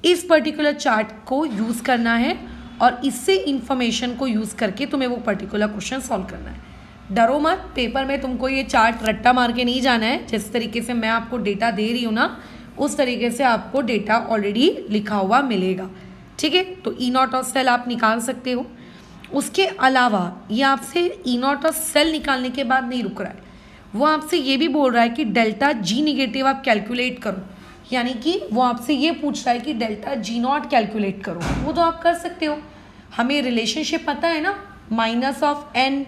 इस पर्टिकुलर चार्ट को यूज़ करना है और इससे इंफॉर्मेशन को यूज़ करके तुम्हें वो पर्टिकुलर क्वेश्चन सॉल्व करना है। डरो मत, पेपर में तुमको ये चार्ट रट्टा मार के नहीं जाना है। जिस तरीके से मैं आपको डेटा दे रही हूँ ना, उस तरीके से आपको डेटा ऑलरेडी लिखा हुआ मिलेगा, ठीक है। तो ई नॉट ऑफ सेल आप निकाल सकते हो। उसके अलावा ये आपसे ई नॉट ऑफ सेल निकालने के बाद नहीं रुक रहा है, वो आपसे ये भी बोल रहा है कि डेल्टा जी निगेटिव आप कैलकुलेट करो, यानी कि वो आपसे ये पूछ रहा है कि डेल्टा जी नॉट कैलकुलेट करो। वो तो आप कर सकते हो, हमें रिलेशनशिप पता है ना, minus of n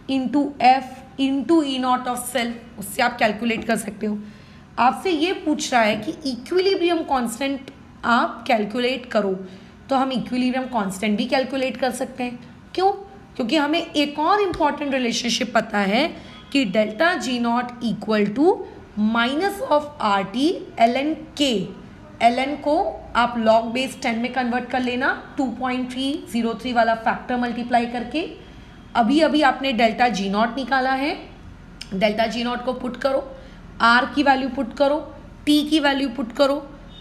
into F into E naught of cell, उससे आप कैलकुलेट कर सकते हो। आपसे ये पूछ रहा है कि इक्विलिब्रियम कांस्टेंट आप कैलकुलेट करो, तो हम इक्विलिब्रियम कांस्टेंट भी कैलकुलेट कर सकते हैं। क्यों? क्योंकि हमें एक और इम्पॉर्टेंट रिलेशनशिप पता है कि delta G naught equal to minus of R T L N के। एल एन को आप लॉग बेस 10 में कन्वर्ट कर लेना, 2.303 वाला फैक्टर मल्टीप्लाई करके। अभी आपने डेल्टा जी नॉट निकाला है, डेल्टा जी नॉट को पुट करो, आर की वैल्यू पुट करो, टी की वैल्यू पुट करो।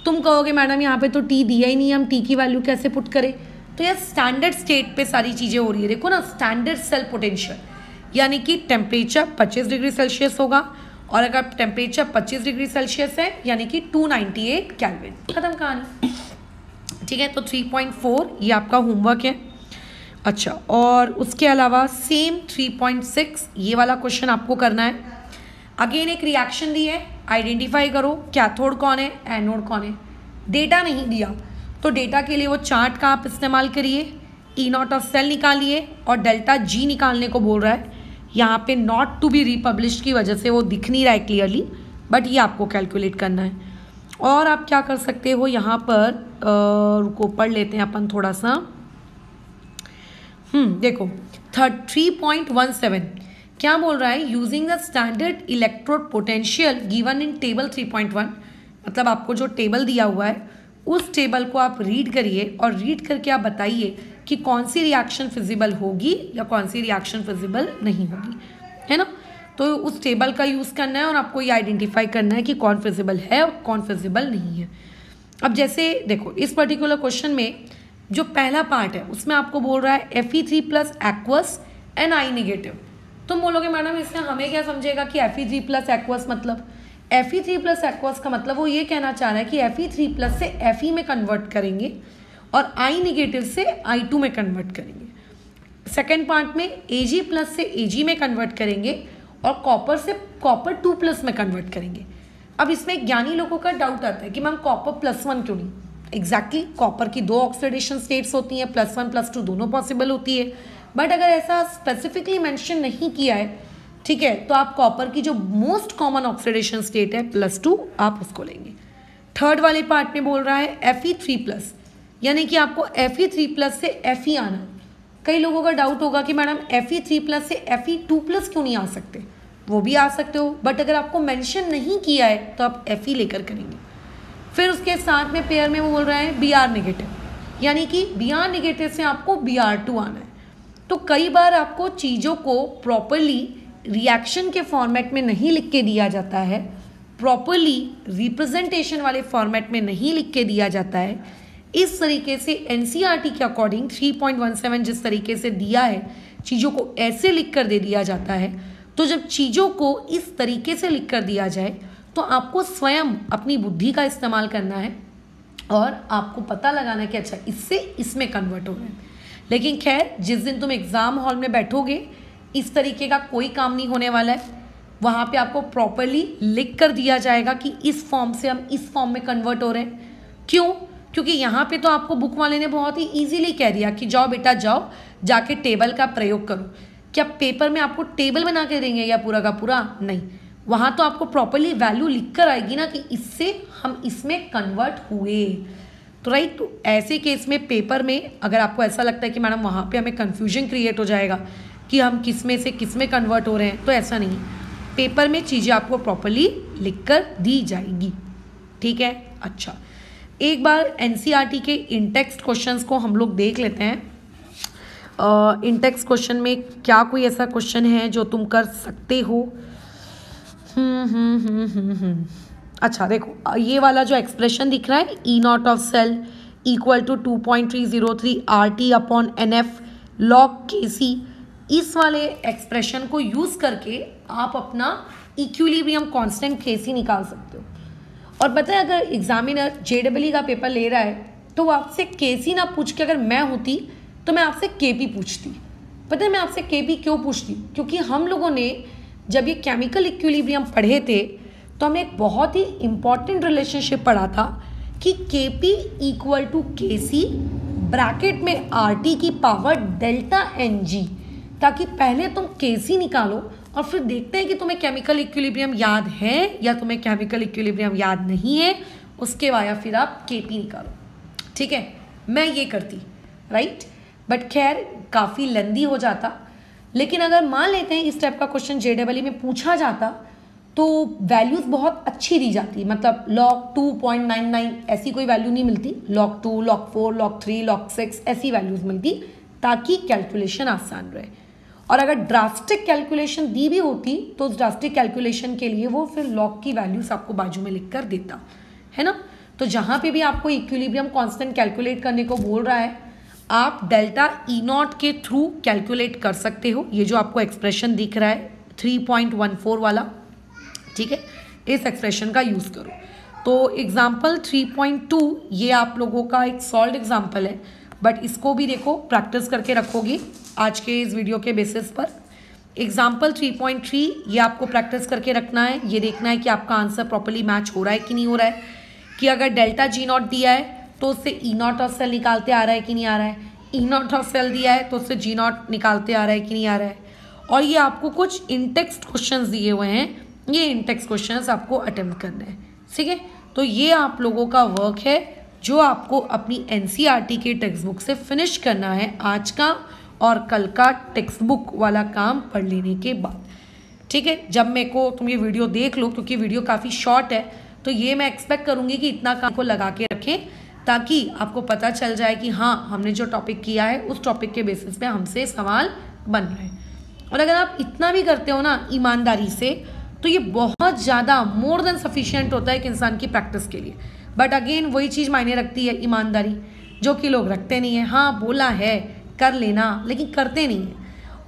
तुम कहोगे मैडम यहाँ पे तो टी दिया ही नहीं, हम टी की वैल्यू कैसे पुट करें? तो यह स्टैंडर्ड स्टेट पे सारी चीज़ें हो रही है। देखो ना, स्टैंडर्ड सेल पोटेंशियल, यानी कि टेम्परेचर 25 डिग्री सेल्सियस होगा, और अगर टेम्परेचर 25 डिग्री सेल्सियस है यानी कि 298 केल्विन। खत्म कहानी, ठीक है। तो 3.4 ये आपका होमवर्क है। अच्छा, और उसके अलावा सेम 3.6 ये वाला क्वेश्चन आपको करना है। अगेन एक रिएक्शन दी है, आइडेंटिफाई करो कैथोड कौन है, एनोड कौन है। डेटा नहीं दिया तो डेटा के लिए वो चार्ट का आप इस्तेमाल करिए, ई नॉट ऑफ सेल निकालिए और डेल्टा जी निकालने को बोल रहा है। यहाँ पे नॉट टू बी रिपब्लिश की वजह से वो दिख नहीं रहा है क्लियरली, बट ये आपको कैलकुलेट करना है। और आप क्या कर सकते हो यहाँ पर, रुको पढ़ लेते हैं अपन थोड़ा सा। देखो 3.17 क्या बोल रहा है, using the standard electrode potential given in table 3.1। मतलब आपको जो टेबल दिया हुआ है उस टेबल को आप रीड करिए और रीड करके आप बताइए कि कौन सी रिएक्शन फिजिबल होगी या कौन सी रिएक्शन फिजिबल नहीं होगी, है ना। तो उस टेबल का यूज़ करना है और आपको ये आइडेंटिफाई करना है कि कौन फिजिबल है और कौन फिजिबल नहीं है। अब जैसे देखो, इस पर्टिकुलर क्वेश्चन में जो पहला पार्ट है उसमें आपको बोल रहा है Fe3 plus aqueous and I negative. तुम बोलोगे मैडम इससे हमें क्या समझेगा कि Fe3 प्लस एक्वस मतलब, Fe3 प्लस एक्वस का मतलब वो ये कहना चाह रहा है कि Fe3 प्लस से Fe में कन्वर्ट करेंगे और आई निगेटिव से I2 में कन्वर्ट करेंगे। सेकेंड पार्ट में Ag प्लस से Ag में कन्वर्ट करेंगे और कॉपर से कॉपर 2 प्लस में कन्वर्ट करेंगे। अब इसमें ज्ञानी लोगों का डाउट आता है कि मैम कॉपर +1 क्यों नहीं? एग्जैक्टली कॉपर की 2 ऑक्सीडेशन स्टेट्स होती हैं, +1 +2 दोनों पॉसिबल होती है। बट अगर ऐसा स्पेसिफिकली मेंशन नहीं किया है, ठीक है, तो आप कॉपर की जो मोस्ट कॉमन ऑक्सीडेशन स्टेट है +2 आप उसको लेंगे। थर्ड वाले पार्ट में बोल रहा है Fe3+, यानी कि आपको Fe3+ से Fe आना। कई लोगों का डाउट होगा कि मैडम Fe3+ से Fe2+ क्यों नहीं आ सकते? वो भी आ सकते हो, बट अगर आपको मेंशन नहीं किया है तो आप Fe लेकर करेंगे। फिर उसके साथ में पेयर में वो बोल रहा है Br नेगेटिव, यानी कि Br नेगेटिव से आपको Br2 आना है। तो कई बार आपको चीज़ों को प्रॉपरली रिएक्शन के फॉर्मेट में नहीं लिख के दिया जाता है, प्रॉपरली रिप्रेजेंटेशन वाले फॉर्मेट में नहीं लिख के दिया जाता है, इस तरीके से एनसीईआरटी के अकॉर्डिंग 3.17 जिस तरीके से दिया है, चीज़ों को ऐसे लिख कर दे दिया जाता है। तो जब चीज़ों को इस तरीके से लिख कर दिया जाए तो आपको स्वयं अपनी बुद्धि का इस्तेमाल करना है और आपको पता लगाना है कि अच्छा इससे इसमें कन्वर्ट हो रहा है। लेकिन खैर, जिस दिन तुम एग्ज़ाम हॉल में बैठोगे इस तरीके का कोई काम नहीं होने वाला है। वहाँ पे आपको प्रॉपरली लिख कर दिया जाएगा कि इस फॉर्म से हम इस फॉर्म में कन्वर्ट हो रहे हैं। क्यों? क्योंकि यहाँ पे तो आपको बुक वाले ने बहुत ही ईजीली कह दिया कि जाओ बेटा जाओ, जाके टेबल का प्रयोग करो। क्या पेपर में आपको टेबल बना के देंगे या पूरा का पूरा? नहीं, वहाँ तो आपको प्रॉपरली वैल्यू लिख कर आएगी ना कि इससे हम इसमें कन्वर्ट हुए। तो राइट, तो ऐसे केस में पेपर में अगर आपको ऐसा लगता है कि मैडम वहाँ पे हमें कन्फ्यूजन क्रिएट हो जाएगा कि हम किस में से किस में कन्वर्ट हो रहे हैं, तो ऐसा नहीं। पेपर में चीज़ें आपको प्रॉपरली लिख कर दी जाएगी। ठीक है, अच्छा एक बार एनसीईआरटी के इंटेक्स्ट क्वेश्चंस को हम लोग देख लेते हैं। इंटेक्स्ट क्वेश्चन में क्या कोई ऐसा क्वेश्चन है जो तुम कर सकते हो? अच्छा देखो, ये वाला जो एक्सप्रेशन दिख रहा है E naught of cell equal to 2.303 RT upon NF log KC, इस वाले एक्सप्रेशन को यूज करके आप अपना इक्विलिब्रियम कांस्टेंट KC निकाल सकते हो। और पता है, अगर एग्जामिनर JEE का पेपर ले रहा है तो वो आपसे KC ना पूछ के, अगर मैं होती तो मैं आपसे KP पूछती। पता है मैं आपसे KP क्यों पूछती? क्योंकि हम लोगों ने जब ये केमिकल इक्विलिब्रियम पढ़े थे तो हमें एक बहुत ही इंपॉर्टेंट रिलेशनशिप पढ़ा था कि KP equal to KC bracket में RT की पावर डेल्टा NG, ताकि पहले तुम KC निकालो और फिर देखते हैं कि तुम्हें केमिकल इक्विलिब्रियम याद है या तुम्हें केमिकल इक्विलिब्रियम याद नहीं है, उसके बाद फिर आप KP निकालो। ठीक है, मैं ये करती, राइट। बट खैर काफ़ी लेंदी हो जाता। लेकिन अगर मान लेते हैं इस टाइप का क्वेश्चन JEE में पूछा जाता तो वैल्यूज़ बहुत अच्छी दी जाती, मतलब log 2.99 ऐसी कोई वैल्यू नहीं मिलती, log 2, log 4, log 3, log 6 ऐसी वैल्यूज़ मिलती ताकि कैलकुलेशन आसान रहे। और अगर ड्रास्टिक कैलकुलेशन दी भी होती तो उस ड्रास्टिक कैलकुलेशन के लिए वो फिर log की वैल्यूज़ आपको बाजू में लिख कर देता है ना। तो जहाँ पे भी आपको इक्विलिब्रियम कांस्टेंट कैलकुलेट करने को बोल रहा है, आप डेल्टा ई नॉट के थ्रू कैलकुलेट कर सकते हो। ये जो आपको एक्सप्रेशन दिख रहा है 3.14 वाला, ठीक है, इस एक्सप्रेशन का यूज़ करो। तो एग्जाम्पल 3.2 ये आप लोगों का एक सॉल्व एग्जाम्पल है, बट इसको भी देखो प्रैक्टिस करके रखोगी आज के इस वीडियो के बेसिस पर। एग्जाम्पल 3.3 ये आपको प्रैक्टिस करके रखना है, ये देखना है कि आपका आंसर प्रॉपरली मैच हो रहा है कि नहीं हो रहा है, कि अगर डेल्टा जी नॉट दिया है तो उससे ई नॉट ऑफ सेल निकालते आ रहा है कि नहीं आ रहा है, ई नॉट ऑफ सेल दिया है तो उससे जी नॉट निकालते आ रहा है कि नहीं आ रहा है। और ये आपको कुछ इनटेक्स्ट क्वेश्चंस दिए हुए हैं, ये इनटेक्स्ट क्वेश्चंस आपको अटेम्प्ट करने हैं। ठीक है, तो ये आप लोगों का वर्क है जो आपको अपनी एनसीईआरटी के टेक्स्ट बुक से फिनिश करना है आज का और कल का टेक्स्ट बुक वाला काम पढ़ लेने के बाद। ठीक है, जब मेरे को तुम ये वीडियो देख लो, क्योंकि वीडियो काफ़ी शॉर्ट है, तो ये मैं एक्सपेक्ट करूँगी कि इतना काम को लगा के रखें ताकि आपको पता चल जाए कि हाँ हमने जो टॉपिक किया है उस टॉपिक के बेसिस पे हमसे सवाल बन रहे हैं। और अगर आप इतना भी करते हो ना ईमानदारी से, तो ये बहुत ज़्यादा मोर देन सफिशिएंट होता है एक इंसान की प्रैक्टिस के लिए। बट अगेन वही चीज़ मायने रखती है, ईमानदारी, जो कि लोग रखते नहीं है। हाँ बोला है कर लेना, लेकिन करते नहीं है।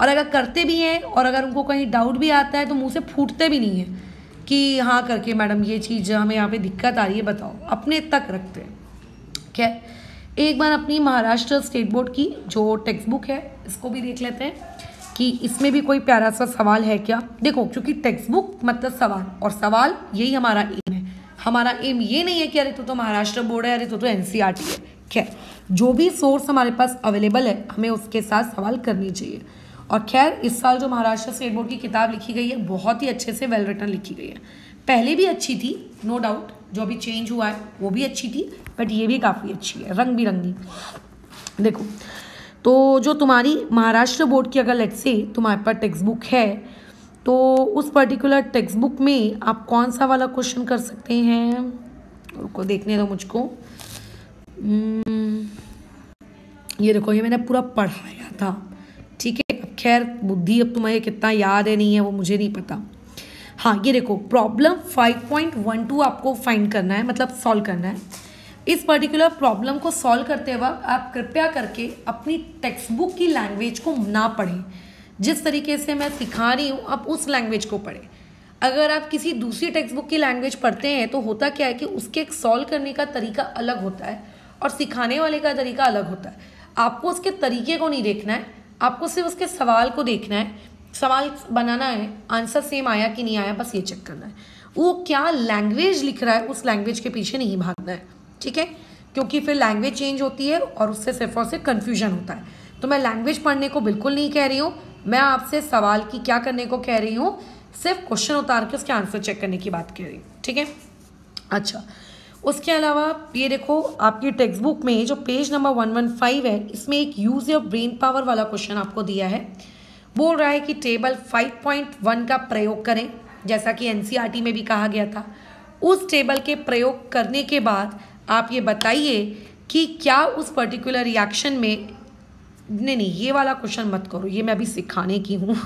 और अगर करते भी हैं और अगर उनको कहीं डाउट भी आता है तो मुँह से फूटते भी नहीं है कि हाँ करके मैडम ये चीज़ हमें यहाँ पे दिक्कत आ रही है बताओ, अपने तक रखते हैं। खैर, एक बार अपनी महाराष्ट्र स्टेट बोर्ड की जो टेक्स्ट बुक है इसको भी देख लेते हैं कि इसमें भी कोई प्यारा सा सवाल है क्या। देखो, क्योंकि टेक्स्ट बुक मतलब सवाल, और सवाल यही हमारा एम है। हमारा एम ये नहीं है कि अरे तो महाराष्ट्र बोर्ड है, अरे तो एनसीईआरटी है। खैर, जो भी सोर्स हमारे पास अवेलेबल है हमें उसके साथ सवाल करनी चाहिए। और खैर, इस साल जो महाराष्ट्र स्टेट बोर्ड की किताब लिखी गई है बहुत ही अच्छे से वेल रिटन लिखी गई है। पहले भी अच्छी थी नो डाउट, जो अभी चेंज हुआ है वो भी अच्छी थी, बट ये भी काफ़ी अच्छी है, रंग बिरंगी। देखो, तो जो तुम्हारी महाराष्ट्र बोर्ड की अगर लेट्स से तुम्हारे पास टेक्स्ट बुक है तो उस पर्टिकुलर टेक्स्ट बुक में आप कौन सा वाला क्वेश्चन कर सकते हैं, उनको देखने दो मुझको। ये देखो, ये मैंने पूरा पढ़ाया था। ठीक है, अब खैर बुद्धि अब तुम्हें कितना याद है नहीं है वो मुझे नहीं पता। हाँ ये देखो प्रॉब्लम 5.12 आपको फाइंड करना है, मतलब सॉल्व करना है। इस पर्टिकुलर प्रॉब्लम को सॉल्व करते वक्त आप कृपया करके अपनी टेक्स्ट बुक की लैंग्वेज को ना पढ़ें। जिस तरीके से मैं सिखा रही हूँ आप उस लैंग्वेज को पढ़ें। अगर आप किसी दूसरी टेक्स्ट बुक की लैंग्वेज पढ़ते हैं तो होता क्या है कि उसके एक सॉल्व करने का तरीका अलग होता है और सिखाने वाले का तरीका अलग होता है। आपको उसके तरीके को नहीं देखना है, आपको सिर्फ उसके सवाल को देखना है, सवाल बनाना है, आंसर सेम आया कि नहीं आया बस ये चेक करना है। वो क्या लैंग्वेज लिख रहा है उस लैंग्वेज के पीछे नहीं भागना है, ठीक है, क्योंकि फिर लैंग्वेज चेंज होती है और उससे सिर्फ और सिर्फ कन्फ्यूजन होता है। तो मैं लैंग्वेज पढ़ने को बिल्कुल नहीं कह रही हूँ, मैं आपसे सवाल की क्या करने को कह रही हूँ, सिर्फ क्वेश्चन उतार के उसके आंसर चेक करने की बात कह रही हूँ, ठीक है। अच्छा, उसके अलावा ये देखो आपकी टेक्स्ट बुक में जो पेज नंबर 115 है इसमें एक यूज़ योर ब्रेन पावर वाला क्वेश्चन आपको दिया है। बोल रहा है कि टेबल 5.1 का प्रयोग करें, जैसा कि एनसीईआरटी में भी कहा गया था। उस टेबल के प्रयोग करने के बाद आप ये बताइए कि क्या उस पर्टिकुलर रिएक्शन में, नहीं ये वाला क्वेश्चन मत करो, ये मैं अभी सिखाने की हूँ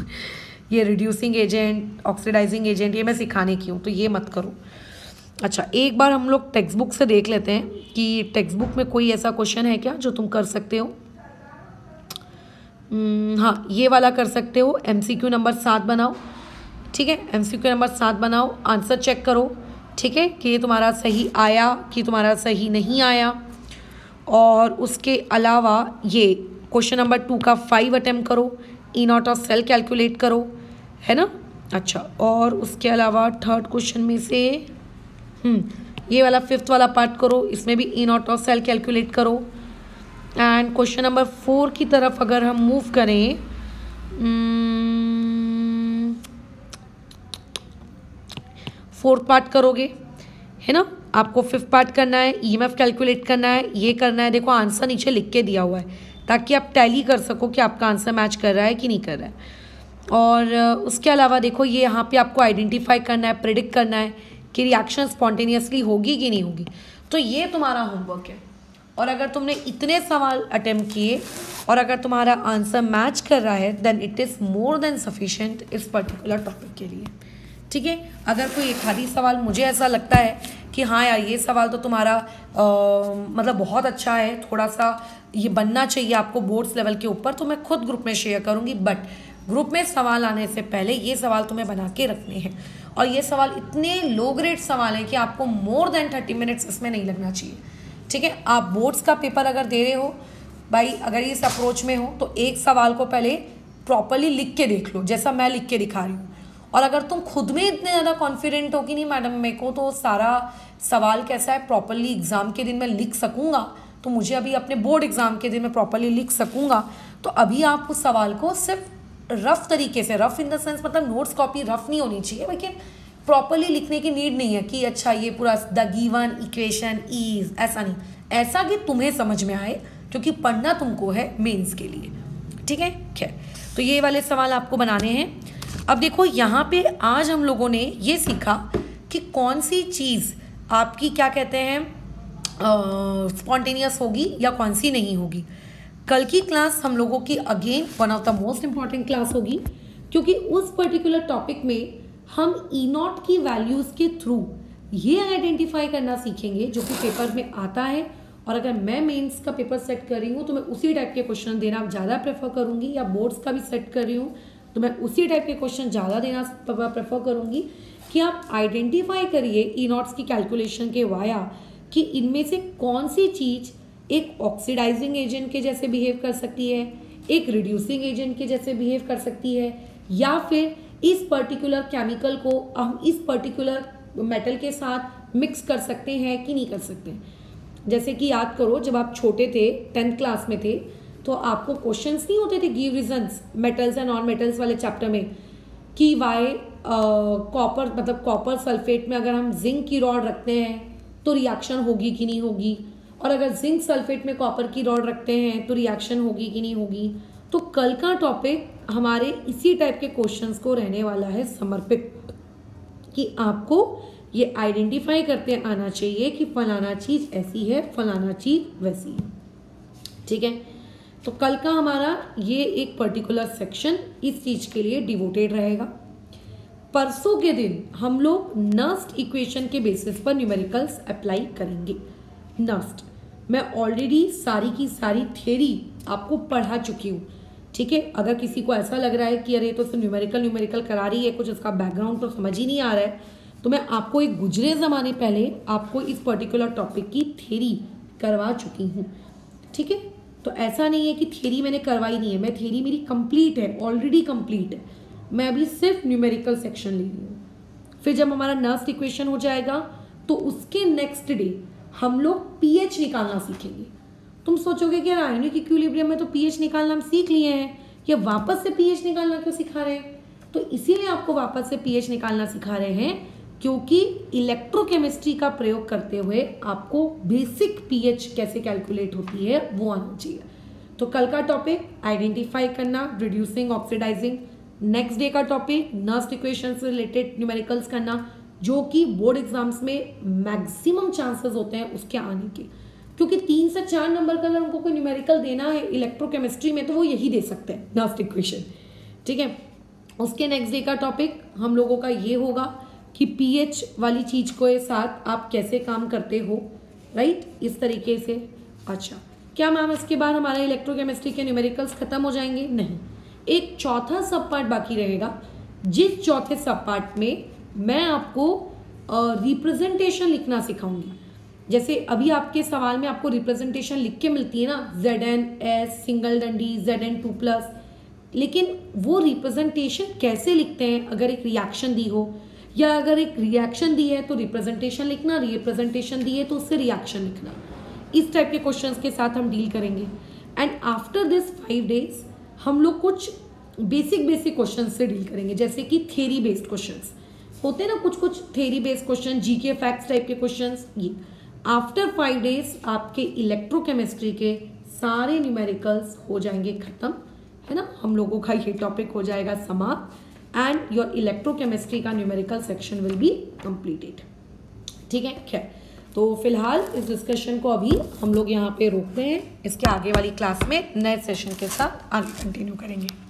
ये रिड्यूसिंग एजेंट, ऑक्सीडाइजिंग एजेंट, ये मैं सिखाने की हूँ तो ये मत करो। अच्छा, एक बार हम लोग टेक्स्ट बुक से देख लेते हैं कि टेक्स्ट बुक में कोई ऐसा क्वेश्चन है क्या जो तुम कर सकते हो। हाँ ये वाला कर सकते हो, MCQ नंबर 7 बनाओ, ठीक है, MCQ नंबर 7 बनाओ, आंसर चेक करो, ठीक है, कि ये तुम्हारा सही आया कि तुम्हारा सही नहीं आया। और उसके अलावा ये क्वेश्चन नंबर 2 का 5 अटेम्प्ट करो, E0 और सेल कैलकुलेट करो, है ना। अच्छा, और उसके अलावा थर्ड क्वेश्चन में से ये वाला 5th वाला पार्ट करो, इसमें भी E0 और सेल कैलकुलेट करो। एंड क्वेश्चन नंबर 4 की तरफ अगर हम मूव करें, 4th पार्ट करोगे, है ना। आपको 5th पार्ट करना है, EMF कैलकुलेट करना है, ये करना है। देखो आंसर नीचे लिख के दिया हुआ है ताकि आप टैली कर सको कि आपका आंसर मैच कर रहा है कि नहीं कर रहा है। और उसके अलावा देखो ये यहाँ पे आपको आइडेंटिफाई करना है, प्रिडिक्ट करना है कि रिएक्शन स्पॉन्टेनियसली होगी कि नहीं होगी। तो ये तुम्हारा होमवर्क है। और अगर तुमने इतने सवाल अटेम्प्ट किए और अगर तुम्हारा आंसर मैच कर रहा है then it is more than sufficient इस पर्टिकुलर टॉपिक के लिए, ठीक है। अगर कोई एक आधी सवाल मुझे ऐसा लगता है कि हाँ यार ये सवाल तो तुम्हारा मतलब बहुत अच्छा है, थोड़ा सा ये बनना चाहिए आपको बोर्ड्स लेवल के ऊपर, तो मैं खुद ग्रुप में शेयर करूँगी। बट ग्रुप में सवाल आने से पहले ये सवाल तुम्हें बना के रखने हैं। और ये सवाल इतने लो ग्रेड सवाल हैं कि आपको मोर देन 30 मिनट्स इसमें नहीं लगना चाहिए, ठीक है। आप बोर्ड्स का पेपर अगर दे रहे हो भाई, अगर इस अप्रोच में हो तो एक सवाल को पहले प्रॉपरली लिख के देख लो, जैसा मैं लिख के दिखा रही हूँ। और अगर तुम खुद में इतने ज़्यादा कॉन्फिडेंट हो कि नहीं मैडम मेरे को तो सारा सवाल कैसा है प्रॉपरली एग्ज़ाम के दिन मैं लिख सकूँगा, तो मुझे अभी अपने बोर्ड एग्ज़ाम के दिन मैं प्रॉपरली लिख सकूँगा, तो अभी आप उस सवाल को सिर्फ रफ तरीके से, रफ इन द सेंस मतलब नोट्स कॉपी रफ नहीं होनी चाहिए, लेकिन प्रॉपरली लिखने की नीड नहीं है कि अच्छा ये पूरा द गिवन इक्वेशन इज, ऐसा नहीं, ऐसा कि तुम्हें समझ में आए, क्योंकि पढ़ना तुमको है मेंस के लिए, ठीक है। खैर, तो ये वाले सवाल आपको बनाने हैं। अब देखो यहाँ पे आज हम लोगों ने ये सीखा कि कौन सी चीज़ आपकी क्या कहते हैं स्पॉन्टेनियस होगी या कौन सी नहीं होगी। कल की क्लास हम लोगों की again one of the most important class होगी, क्योंकि उस पर्टिकुलर टॉपिक में हम E0 की वैल्यूज़ के थ्रू ये आइडेंटिफाई करना सीखेंगे जो कि पेपर में आता है। और अगर मैं मेंस का पेपर सेट कर रही हूँ तो मैं उसी टाइप के क्वेश्चन देना ज़्यादा प्रेफर करूँगी, या बोर्ड्स का भी सेट कर रही हूँ तो मैं उसी टाइप के क्वेश्चन ज़्यादा देना प्रेफर करूँगी कि आप आइडेंटिफाई करिए E0 की कैलकुलेशन के वाया कि इनमें से कौन सी चीज़ एक ऑक्सीडाइजिंग एजेंट के जैसे बिहेव कर सकती है, एक रिड्यूसिंग एजेंट के जैसे बिहेव कर सकती है, या फिर इस पर्टिकुलर केमिकल को हम इस पर्टिकुलर मेटल के साथ मिक्स कर सकते हैं कि नहीं कर सकते। जैसे कि याद करो जब आप छोटे थे 10th क्लास में थे तो आपको क्वेश्चंस नहीं होते थे give reasons metals and non metals वाले चैप्टर में कि वाई कॉपर मतलब कॉपर सल्फेट में अगर हम जिंक की रॉड रखते हैं तो रिएक्शन होगी कि नहीं होगी, और अगर जिंक सल्फेट में कॉपर की रॉड रखते हैं तो रिएक्शन होगी कि नहीं होगी। तो कल का टॉपिक हमारे इसी टाइप के क्वेश्चंस को रहने वाला है समर्पित, कि आपको ये आइडेंटिफाई करते आना चाहिए कि फलाना चीज़ ऐसी है, फलाना चीज़ वैसी है, ठीक है। तो कल का हमारा ये एक पर्टिकुलर सेक्शन इस चीज़ के लिए डिवोटेड रहेगा। परसों के दिन हम लोग नस्ट इक्वेशन के बेसिस पर न्यूमेरिकल्स अप्लाई करेंगे। नस्ट मैं ऑलरेडी सारी की सारी थ्योरी आपको पढ़ा चुकी हूँ, ठीक है। अगर किसी को ऐसा लग रहा है कि अरे तो सिर्फ न्यूमेरिकल करा रही है, कुछ इसका बैकग्राउंड तो समझ ही नहीं आ रहा है, तो मैं आपको एक गुजरे ज़माने पहले आपको इस पर्टिकुलर टॉपिक की थ्योरी करवा चुकी हूँ, ठीक है। तो ऐसा नहीं है कि थ्योरी मैंने करवाई नहीं है, मैं थ्योरी मेरी कंप्लीट है, ऑलरेडी कंप्लीट है, मैं अभी सिर्फ न्यूमेरिकल सेक्शन ले रही हूँ। फिर जब हमारा नस्ट इक्वेशन हो जाएगा तो उसके नेक्स्ट डे हम लोग पीएच निकालना सीखेंगे। तुम सोचोगे कि आयोनिक इक्विलिब्रियम में तो पीएच निकालना हम सीख लिए हैं, या वापस से पीएच निकालना क्यों सिखा रहे हैं? तो इसीलिए आपको वापस से पीएच निकालना सिखा रहे हैं क्योंकि इलेक्ट्रोकेमिस्ट्री का प्रयोग करते हुए आपको बेसिक पीएच कैसे कैलकुलेट होती है वो आना चाहिए। तो कल का टॉपिक आइडेंटिफाई करना, रिड्यूसिंग, ऑक्सीडाइजिंग। नेक्स्ट डे का टॉपिक नस्ट इक्वेशन से रिलेटेड न्यूमेरिकल्स करना, जो कि बोर्ड एग्जाम्स में मैक्सिमम चांसेस होते हैं उसके आने के, क्योंकि 3 से 4 नंबर का अगर उनको कोई न्यूमेरिकल देना है इलेक्ट्रोकेमिस्ट्री में तो वो यही दे सकते हैं, नस्ट इक्वेशन, ठीक है। उसके नेक्स्ट डे का टॉपिक हम लोगों का ये होगा कि पीएच वाली चीज के साथ आप कैसे काम करते हो, राइट, इस तरीके से। अच्छा, क्या मैम इसके बाद हमारा इलेक्ट्रोकेमिस्ट्री के न्यूमेरिकल्स खत्म हो जाएंगे? नहीं, एक चौथा सब पार्ट बाकी रहेगा, जिस चौथे सब पार्ट में मैं आपको रिप्रेजेंटेशन लिखना सिखाऊंगी। जैसे अभी आपके सवाल में आपको रिप्रेजेंटेशन लिख के मिलती है ना, ZN, S, सिंगल डंडी, ZN2+, लेकिन वो रिप्रेजेंटेशन कैसे लिखते हैं? अगर एक रिएक्शन दी हो या अगर एक रिएक्शन दी है तो रिप्रेजेंटेशन लिखना, रिप्रेजेंटेशन दी है तो उससे रिएक्शन लिखना, इस टाइप के क्वेश्चंस के साथ हम डील करेंगे। एंड आफ्टर दिस 5 डेज हम लोग कुछ बेसिक क्वेश्चन से डील करेंगे, जैसे कि थ्योरी बेस्ड क्वेश्चंस होते हैं ना, कुछ theory based question, GK facts type के क्वेश्चंस। ये आफ्टर 5 डेज आपके इलेक्ट्रोकेमिस्ट्री के सारे न्यूमेरिकल्स हो जाएंगे खत्म, है ना। हम लोगों का ये टॉपिक हो जाएगा समाप्त एंड योर इलेक्ट्रोकेमिस्ट्री का numerical section will be completed, ठीक है। खैर, तो फिलहाल इस डिस्कशन को अभी हम लोग यहाँ पे रोकते हैं, इसके आगे वाली क्लास में नए सेशन के साथ आगे कंटिन्यू करेंगे।